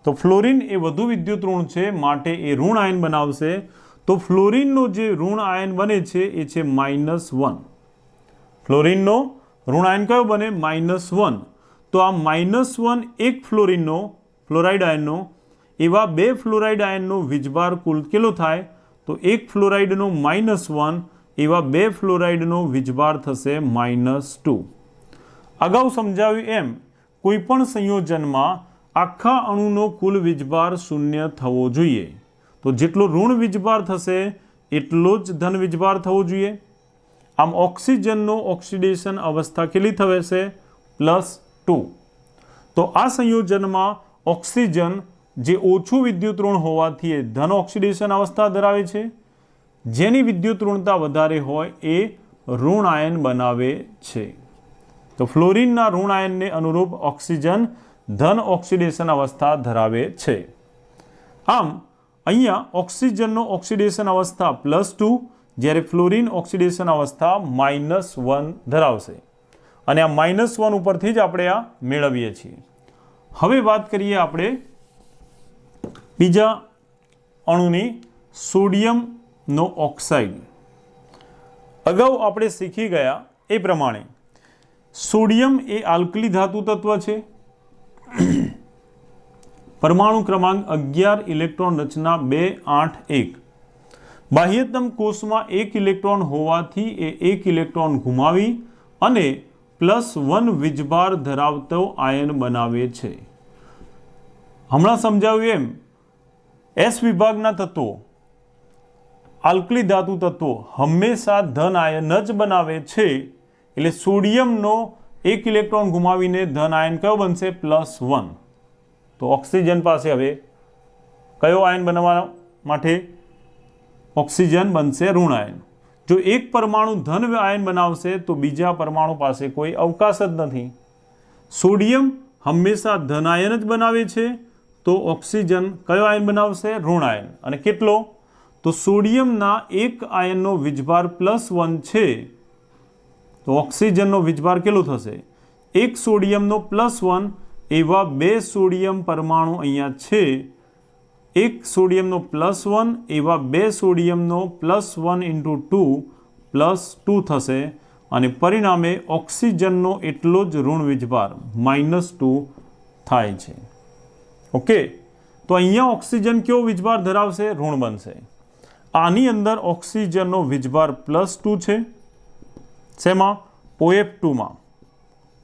તો ફ્લોરિન એ વધુ વિદ્યુત ઋણ છે માટે એ ઋણ આયન બનાવશે. તો ફ્લોરિનનો જે ઋણ આયન બને છે એ છે -1. ફ્લોરિનનો ઋણ આયન કયો બને? -1. તો આ -1 એક ફ્લોરિનનો ફ્લોરાઇડ આયનનો, એવા 2 ફ્લોરાઇડ આયનનો વીજભાર કુલ કેટલો થાય? તો એક ફ્લોરાઇડનો -1 એવા 2 ફ્લોરાઇડનો વીજભાર થશે -2. અગાઉ સમજાવ્યું એમ કોઈ પણ સંયોજનમાં આખા અણુનો કુલ વીજભાર 0 થવો જોઈએ. તો જેટલો ઋણ વીજભાર થશે એટલો જ ધન વીજભાર થવો જોઈએ. આમ ઓક્સિજનનો ઓક્સિડેશન અવસ્થા કેટલી થશે? +2. તો આ સંયોજનમાં ઓક્સિજન જે ઓછું વિદ્યુત ઋણ હોવાથી એ ધન ઓક્સિડેશન અવસ્થા ધરાવે છે. જેની વિદ્યુત ઋણતા વધારે હોય એ ઋણ આયન બનાવે છે. તો ફ્લોરિનના ઋણ આયનને અનુરૂપ ઓક્સિજન ધન ઓક્સિડેશન અવસ્થા ધરાવે છે. આમ અહીંયા ઓક્સિજનનો ઓક્સિડેશન અવસ્થા +2 જ્યારે ફ્લોરિન ઓક્સિડેશન અવસ્થા -1 ધરાવશે. અને આ -1 ઉપરથી જ આપણે આ મેળવીએ છીએ. હવે વાત કરીએ આપણે બીજા અણુની, સોડિયમનો ઓક્સાઇડ. અગાઉ આપણે શીખી ગયા એ પ્રમાણે સોડિયમ એ આલ્કલી ધાતુ તત્વ છે. પરમાણુ ક્રમાંક 11 ઇલેક્ટ્રોન રચના 2 8 1. બાહ્યતમ કોષમાં 1 ઇલેક્ટ્રોન હોવાથી એ 1 ઇલેક્ટ્રોન ગુમાવી અને +1 વીજભાર ધરાવતો આયન બનાવે છે. હમણાં સમજાવ્યું એમ એસ વિભાગના તત્વો, આલ્કલી ધાતુ તત્વો હંમેશા ધન આયન જ બનાવે છે. એટલે સોડિયમનો 1 ઇલેક્ટ્રોન ગુમાવીને ધન આયન કયો બનશે? +1. તો ઓક્સિજન પાસે હવે કયો આયન બનવા માટે? ઓક્સિજન બનશે ઋણ આયન. જો એક પરમાણુ ધન આયન બનાવશે તો બીજા પરમાણુ પાસે કોઈ અવકાશ જ નથી. સોડિયમ હંમેશા ધન આયન જ બનાવે છે, તો ઓક્સિજન કયો આયન બનાવશે? ઋણ આયન. અને કેટલો? તો સોડિયમના એક આયનનો વીજભાર +1 છે, તો ઓક્સિજનનો વીજભાર કેટલો થશે? એક સોડિયમનો +1 એવા 2 સોડિયમ પરમાણુ અહીંયા છે. એક સોડિયમનો +1 એવા 2 સોડિયમનો +1 × 2 +2 થશે અને પરિણામે ઓક્સિજનનો એટલો જ ઋણ વીજભાર -2 થાય છે. ઓકે, तो अहींया ऑक्सीजन केवो वीजभार धरावशे? ऋण बनशे। आनी अंदर ऑक्सीजननो वीजभार +2 छे। शेमां? OF2 मां।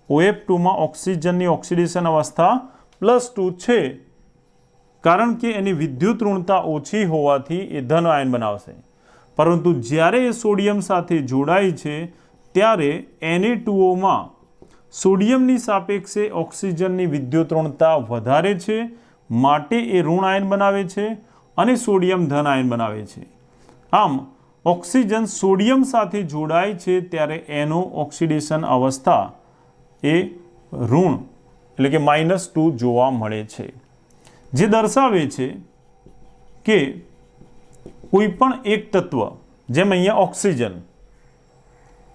OF2 मां ऑक्सीजननी ऑक्सिडेशन अवस्था +2 छे, कारण के एनी विद्युत ऋणता ओછી होवाथी ए धन आयन बनावशे। परंतु ज्यारे ए सोडियम साथे जोड़ाय छे त्यारे Na2O मां सोडियमनी सापेक्षे ऑक्सीजननी विद्युत ऋणता वधारे छे, माटे ए ऋण आयन बनावे छे अने सोडियम धन आयन बनावे छे। आम ऑक्सीजन सोडियम साथे जोड़ाय छे त्यारे एनो ऑक्सिडेशन अवस्था ए ऋण એટલે કે -2 જોવા મળે છે, જે દર્શાવે છે કે કોઈ પણ એક તત્વ, જેમ અહીંયા ઓક્સિજન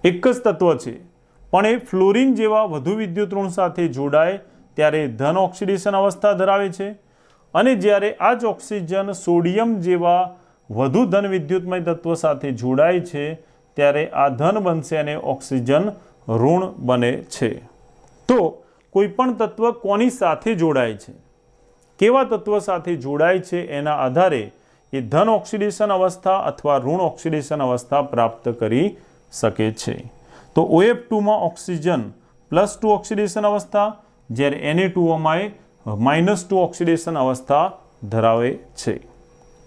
એક જ તત્વ છે પણ એ ફ્લોરિન જેવા વધુ વિદ્યુત ઋણ સાથે જોડાય ત્યારે ધન ઓક્સિડેશન અવસ્થા ધરાવે છે, અને જ્યારે આ જ ઓક્સિજન સોડિયમ જેવા વધુ ધન વિદ્યુતમય તત્વ સાથે જોડાય છે ત્યારે આ ધન બનશે અને ઓક્સિજન ઋણ બને છે। તો કોઈપણ તત્વ કોની સાથે જોડાય છે, કેવા તત્વ સાથે જોડાય છે એના આધારે એ ધન ઓક્સિડેશન અવસ્થા અથવા ઋણ ઓક્સિડેશન અવસ્થા પ્રાપ્ત કરી શકે છે। તો OF2 માં ઓક્સિજન +2 ઓક્સિડેશન અવસ્થા, જ્યારે Na2O માં -2 ઓક્સિડેશન અવસ્થા ધરાવે છે।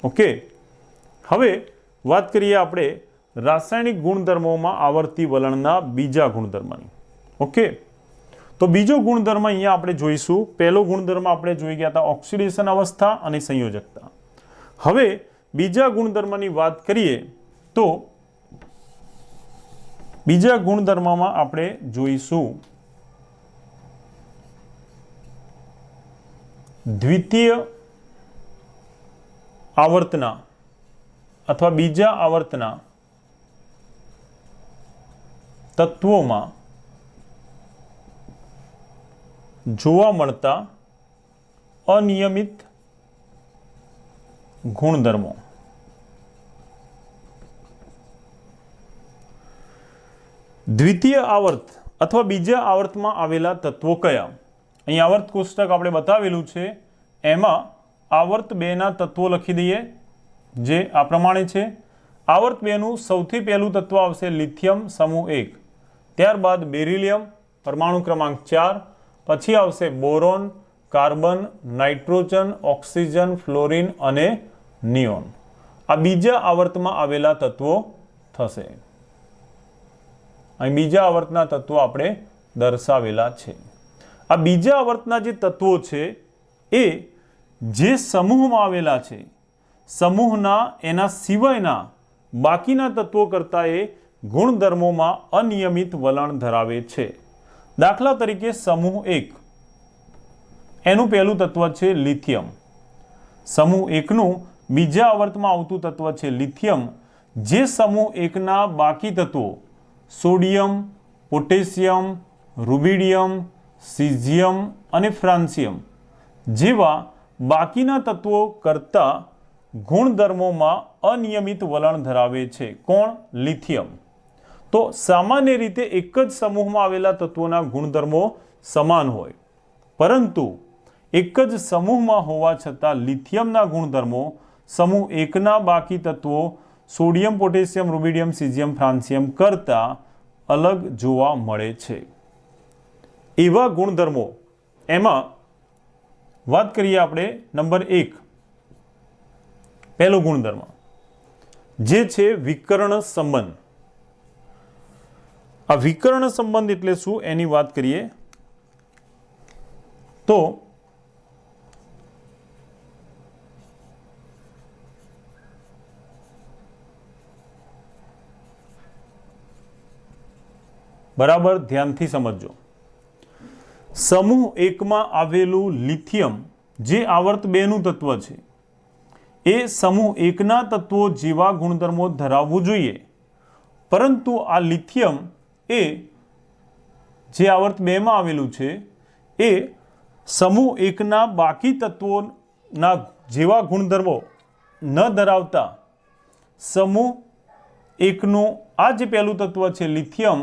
ઓકે, હવે વાત કરીએ આપણે રાસાયણિક ગુણધર્મોમાં આવર્તી વલણના બીજા ગુણધર્મની। ઓકે, તો બીજો ગુણધર્મ અહીંયા આપણે જોઈશું। પહેલો ગુણધર્મ આપણે જોઈ ગયા હતા ઓક્સિડેશન અવસ્થા અને સંયોજકતા। હવે બીજા ગુણધર્મની વાત કરીએ તો બીજા ગુણધર્મમાં આપણે જોઈશું દ્વિતીય આવર્તના અથવા બીજા આવર્તના તત્વોમાં જોવા મળતા અનિયમિત ગુણધર્મો। દ્વિતીય આવર્ત અથવા બીજા આવર્તમાં આવેલા તત્વો કયા? અહીં આવર્ત કોષ્ટક આપણે બતાવેલું છે, એમાં આવર્ત 2 ના તત્વો લખી દઈએ જે આ પ્રમાણે છે। આવર્ત 2 નું સૌથી પહેલું તત્વ આવશે લિથિયમ સમૂહ 1, ત્યારબાદ બેરિલિયમ પરમાણુ ક્રમાંક 4, પછી આવશે boron, carbon, nitrogen, oxygen, fluorine અને નિયોન। આ બીજા આવર્તમાં આવેલા તત્વો થશે। અહીં બીજા આવર્તના તત્વો આપણે દર્શાવેલા છે। આ બીજા આવર્તના જે તત્વો છે એ જે સમૂહમાં આવેલા છે, સમૂહના એના સિવાયના બાકીના તત્વો કરતાં એ ગુણધર્મોમાં અનિયમિત વલણ ધરાવે છે। દાખલા તરીકે સમૂહ 1 એનું પહેલું તત્વ છે લિથિયમ। સમૂહ 1 નું બીજા આવર્તમાં આવતું તત્વ છે લિથિયમ, જે સમૂહ 1 ના બાકી તત્વો સોડિયમ, પોટેશિયમ, રૂબિડિયમ, સીઝિયમ અને ફ્રાન્સિયમ જેવા બાકીના તત્વો કરતાં ગુણધર્મોમાં અનિયમિત વલણ ધરાવે છે। કોણ? લિથિયમ। તો સામાન્ય રીતે એક જ સમૂહમાં આવેલા તત્વોના ગુણધર્મો સમાન હોય, પરંતુ એક જ સમૂહમાં હોવા છતાં લિથિયમના ગુણધર્મો સમૂહ 1 ના બાકી તત્વો સોડિયમ, પોટેશિયમ, રૂબિડિયમ, સીઝિયમ, ફ્રાન્સિયમ કરતાં અલગ જોવા મળે છે। એવા ગુણધર્મો એમાં વાત કરીએ આપણે નંબર 1, પહેલો ગુણધર્મ જે છે વિકર્ણ સંબંધ। આ વિકર્ણ સંબંધ એટલે શું એની વાત કરીએ તો બરાબર ધ્યાનથી સમજો। સમૂહ 1 માં આવેલું લિથિયમ જે આવર્ત 2 નું તત્વ છે એ સમૂહ 1 ના તત્વો જેવા ગુણધર્મો ધરાવવું જોઈએ, પરંતુ આ લિથિયમ એ જે આવર્ત 2 માં આવેલું છે એ સમૂહ 1 ના બાકી તત્વોના જેવા ગુણધર્મો ન ધરાવતા સમૂહ 1 નું આ જે પહેલું તત્વ છે લિથિયમ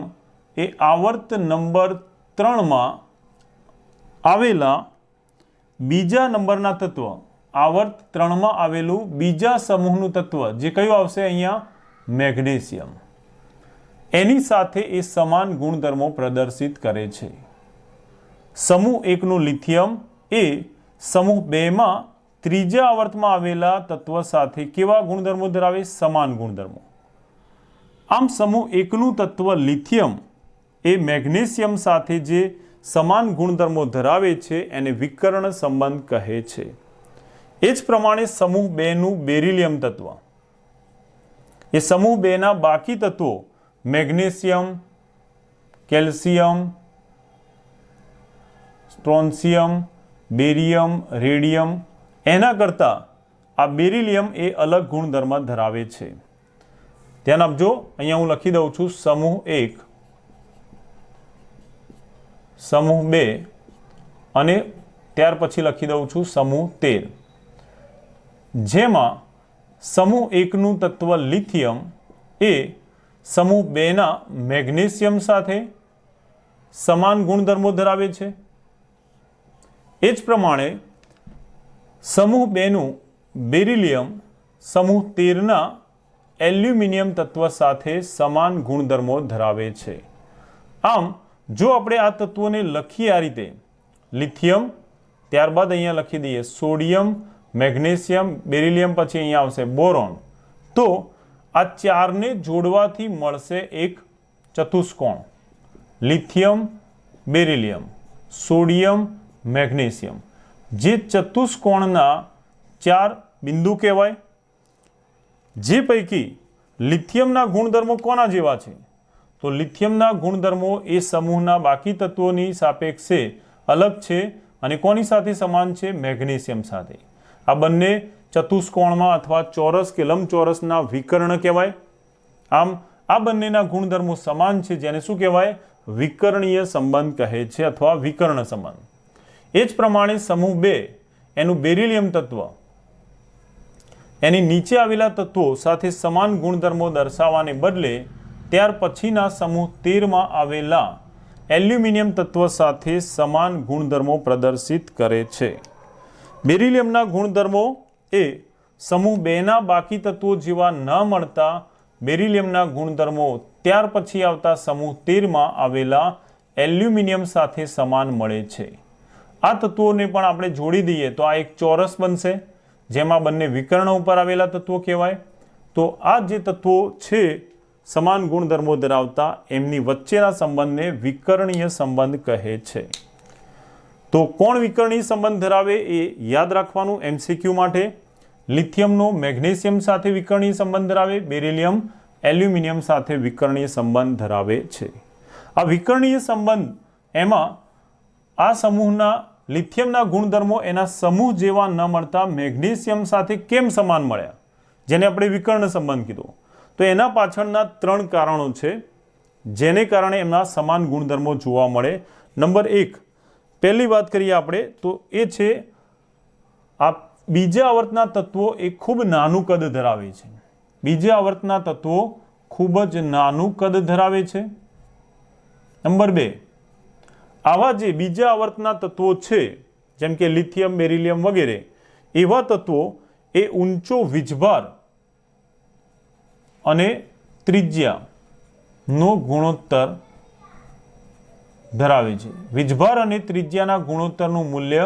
એ આવર્ત નંબર 3 માં આવેલા બીજા નંબરના તત્વ આવર્ત 3 માં આવેલું બીજા સમૂહનું તત્વ જે કયું આવશે અહીંયા મેગ્નેશિયમ, એની સાથે એ સમાન ગુણધર્મો પ્રદર્શિત કરે છે. સમૂહ 1 નું લિથિયમ એ સમૂહ 2 માં ત્રીજા આવર્તમાં આવેલા તત્વ સાથે કેવા ગુણધર્મો ધરાવે? સમાન ગુણધર્મો. આમ સમૂહ 1 નું તત્વ લિથિયમ એ મેગ્નેશિયમ સાથે જે સમાન ગુણધર્મો ધરાવે છે એને વિકર્ણ સંબંધ કહે છે. એ જ પ્રમાણે સમૂહ 2 નું બેરિલિયમ તત્વ એ સમૂહ 2 ના બાકી તત્વો મેગ્નેશિયમ, કેલ્શિયમ, સ્ટ્રોન્શિયમ, બેરિયમ, રેડિયમ એના કરતાં આ બેરિલિયમ એ અલગ ગુણધર્મ ધરાવે છે. ધ્યાન આપજો, અહીંયા હું લખી દઉં છું સમૂહ 1, સમૂહ 2 અને ત્યાર પછી લખી દઉં છું સમૂહ 13, જેમાં સમૂહ 1 નું તત્વ લિથિયમ એ સમૂહ 2 ના મેગ્નેશિયમ સાથે સમાન ગુણધર્મો ધરાવે છે. એ જ પ્રમાણે સમૂહ 2 નું બેરિલિયમ સમૂહ 13 ના એલ્યુમિનિયમ તત્વ સાથે સમાન ગુણધર્મો ધરાવે છે. આમ જો આપણે આ તત્વોને લખીએ આ રીતે, લિથિયમ, ત્યારબાદ અહીંયા લખી દઈએ સોડિયમ, મેગ્નેશિયમ, બેરિલિયમ, પછી અહીંયા આવશે બોરોન, તો આ ચારને જોડવાથી મળશે એક ચતુષ્કોણ. લિથિયમ, બેરિલિયમ, સોડિયમ, મેગ્નેશિયમ, જે ચતુષ્કોણના 4 બિંદુ કહેવાય. જે પૈકી લિથિયમના ગુણધર્મો કોના જેવા છે? તો લિથિયમના ગુણધર્મો એ સમૂહના બાકી તત્વોની સાપેક્ષે અલગ છે અને કોની સાથે સમાન છે? મેગ્નેશિયમ સાથે. આ બંને ચતુષ્કોણમાં અથવા ચોરસ કે લંબચોરસના વિકર્ણ કહેવાય. આમ આ બંનેના ગુણધર્મો સમાન છે, જેને શું કહેવાય? વિકર્ણીય સંબંધ કહે છે અથવા વિકર્ણ સંબંધ. એ જ પ્રમાણે સમૂહ 2 એનું બેરિલિયમ તત્વ એની નીચે આવેલા તત્વો સાથે સમાન ગુણધર્મો દર્શાવવાને બદલે ત્યાર પછીના સમૂહ 13 માં આવેલા એલ્યુમિનિયમ તત્વ સાથે સમાન ગુણધર્મો પ્રદર્શિત કરે છે. બેરિલિયમના ગુણધર્મો એ સમૂહ 2 ના બાકી તત્વો જેવા ન મળતા બેરિલિયમના ગુણધર્મો ત્યાર પછી આવતા સમૂહ 13 માં આવેલા એલ્યુમિનિયમ સાથે સમાન મળે છે. આ તત્વોને પણ આપણે જોડી દઈએ તો આ એક ચોરસ બનશે, જેમાં બંને વિકર્ણ ઉપર આવેલા તત્વો કહેવાય. તો આ જે તત્વો છે સમાન ગુણધર્મો ધરાવતા, એમની વચ્ચેના સંબંધને વિકર્ણીય સંબંધ કહે છે. તો કોણ વિકર્ણીય સંબંધ ધરાવે એ યાદ રાખવાનું MCQ માટે. લિથિયમનો મેગ્નેશિયમ સાથે વિકર્ણીય સંબંધ ધરાવે, બેરિલિયમ એલ્યુમિનિયમ સાથે વિકર્ણીય સંબંધ ધરાવે છે. આ વિકર્ણીય સંબંધ એમાં આ સમૂહના લિથિયમના ગુણધર્મો એના સમૂહ જેવા ન મળતા મેગ્નેશિયમ સાથે કેમ સમાન મળ્યા, જેને આપણે વિકર્ણ સંબંધ કીધો? તો એના પાછળના 3 કારણો છે જેને કારણે એમના સમાન ગુણધર્મો જોવા મળે. નંબર 1, પહેલી વાત કરીએ આપણે તો એ છે આ બીજા આવર્તના તત્વો એ ખૂબ નાનું કદ ધરાવે છે. બીજા આવર્તના તત્વો ખૂબ જ નાનું કદ ધરાવે છે. નંબર 2, આવા જે બીજા આવર્તના તત્વો છે જેમ કે લિથિયમ, બેરિલિયમ વગેરે, એવા તત્વો એ ઊંચો વીજભાર અને ત્રિજ્યાનો ગુણોત્તર ધરાવે છે. વીજભાર અને ત્રિજ્યાના ગુણોત્તરનું મૂલ્ય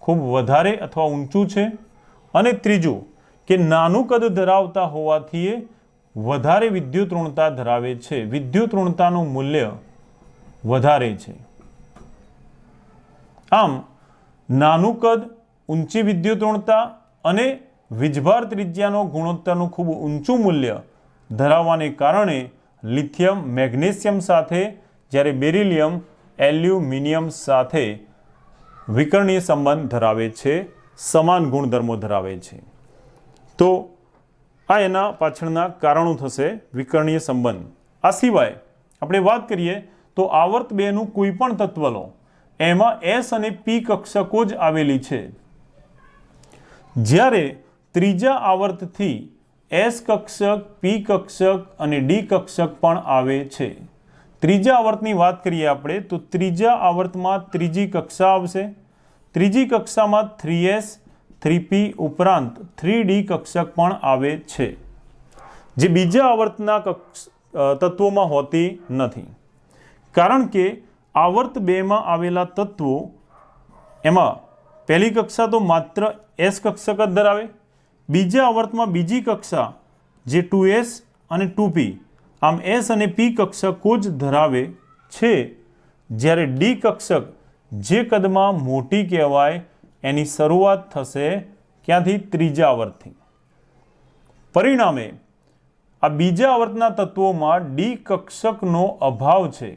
ખૂબ વધારે અથવા ઊંચું છે. અને ત્રીજું કે નાનું કદ ધરાવતા હોવાથી એ વધારે વિદ્યુત ઋણતા ધરાવે છે. વિદ્યુત ઋણતાનું મૂલ્ય વધારે છે. આમ નાનું કદ, ઊંચી વિદ્યુત ઋણતા અને વીજભાર ત્રિજ્યાનો ગુણોત્તરનું ખૂબ ઊંચું મૂલ્ય ધરાવવાને કારણે લિથિયમ મેગ્નેશિયમ સાથે, જ્યારે બેરિલિયમ એલ્યુમિનિયમ સાથે વિકર્ણીય સંબંધ ધરાવે છે, સમાન ગુણધર્મો ધરાવે છે. તો આ એના પાછળના કારણો થશે વિકર્ણીય સંબંધ. આ સિવાય આપણે વાત કરીએ તો આવર્ત 2 નું કોઈ પણ તત્વ લો, એમાં S અને P કક્ષકો જ આવેલી છે. જ્યારે ત્રીજા આવર્તથી S કક્ષક, P કક્ષક અને D કક્ષક પણ આવે છે. ત્રીજા આવર્તની વાત કરીએ આપણે તો ત્રીજા આવર્તમાં ત્રીજી કક્ષા આવશે. ત્રીજી કક્ષામાં 3s, 3p ઉપરાંત 3d કક્ષક પણ આવે છે, જે બીજા આવર્તના તત્વોમાં હોતી નથી. કારણ કે આવર્ત 2 માં આવેલા તત્વો એમાં પહેલી કક્ષા તો માત્ર s કક્ષક જ ધરાવે, બીજા આવર્તમાં બીજી કક્ષા જે 2s અને 2p, આમ s અને p કક્ષકો જ ધરાવે છે, જ્યારે d કક્ષક જે કદમાં મોટી કહેવાય એની શરૂઆત થશે ક્યાંથી? ત્રીજા આવર્તથી. પરિણામે આ બીજા આવર્તના તત્વોમાં ડી કક્ષકનો અભાવ છે.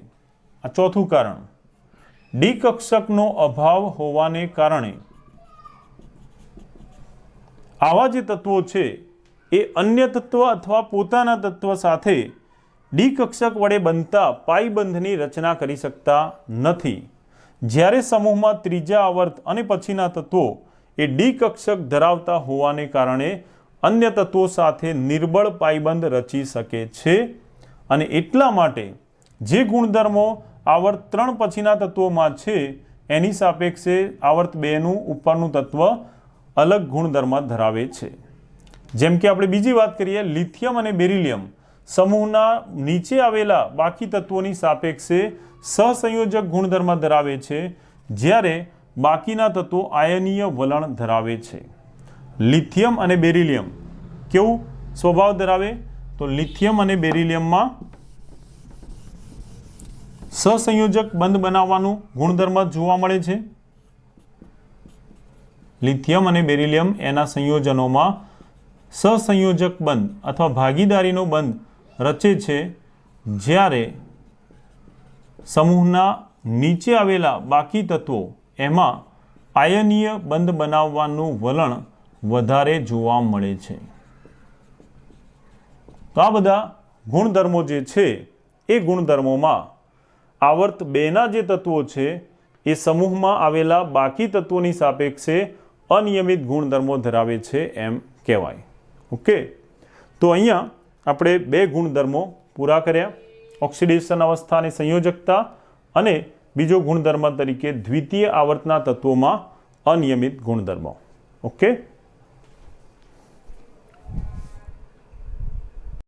આ ચોથું કારણ. ડી કક્ષકનો અભાવ હોવાને કારણે આવા જે તત્વો છે એ અન્ય તત્વ અથવા પોતાના તત્વ સાથે ડી કક્ષક વડે બનતા પાઈબંધની રચના કરી શકતા નથી. જ્યારે સમૂહમાં ત્રીજા આવર્ત અને પછીના તત્વો એ ડી કક્ષક ધરાવતા હોવાને કારણે અન્ય તત્વો સાથે નિર્બળ પાઈબંધ રચી શકે છે, અને એટલા માટે જે ગુણધર્મો આવર્ત 3 પછીના તત્વોમાં છે એની સાપેક્ષે આવર્ત 2નું ઉપરનું તત્વ અલગ ગુણધર્મ ધરાવે છે. જેમ કે આપણે બીજી વાત કરીએ, લિથિયમ અને બેરિલિયમ સમૂહના નીચે આવેલા બાકી તત્વોની સાપેક્ષે સહસંયોજક ગુણધર્મ ધરાવે છે, જ્યારે બાકીના તત્વો આયનીય વલણ ધરાવે છે. લિથિયમ અને બેરિલિયમ કેવું સ્વભાવ ધરાવે? તો લિથિયમ અને બેરિલિયમમાં સહસંયોજક બંધ બનાવવાનું ગુણધર્મ જોવા મળે છે. લિથિયમ અને બેરિલિયમ એના સંયોજનોમાં સહસંયોજક બંધ અથવા ભાગીદારીનો બંધ રચે છે, જ્યારે સમૂહના નીચે આવેલા બાકી તત્વો એમાં આયનીય બંધ બનાવવાનું વલણ વધારે જોવા મળે છે. તો આ બધા ગુણધર્મો જે છે એ ગુણધર્મોમાં આવર્ત 2ના જે તત્વો છે એ સમૂહમાં આવેલા બાકી તત્વોની સાપેક્ષે અનિયમિત ગુણધર્મો ધરાવે છે એમ કહેવાય. ઓકે, તો અહીંયા આપણે 2 ગુણધર્મો પૂરા કર્યા, ઓક્સિડેશન અવસ્થા અને સંયોજકતા, અને બીજો ગુણધર્મ તરીકે દ્વિતીય આવર્તના તત્વોમાં અનિયમિત ગુણધર્મો. ઓકે.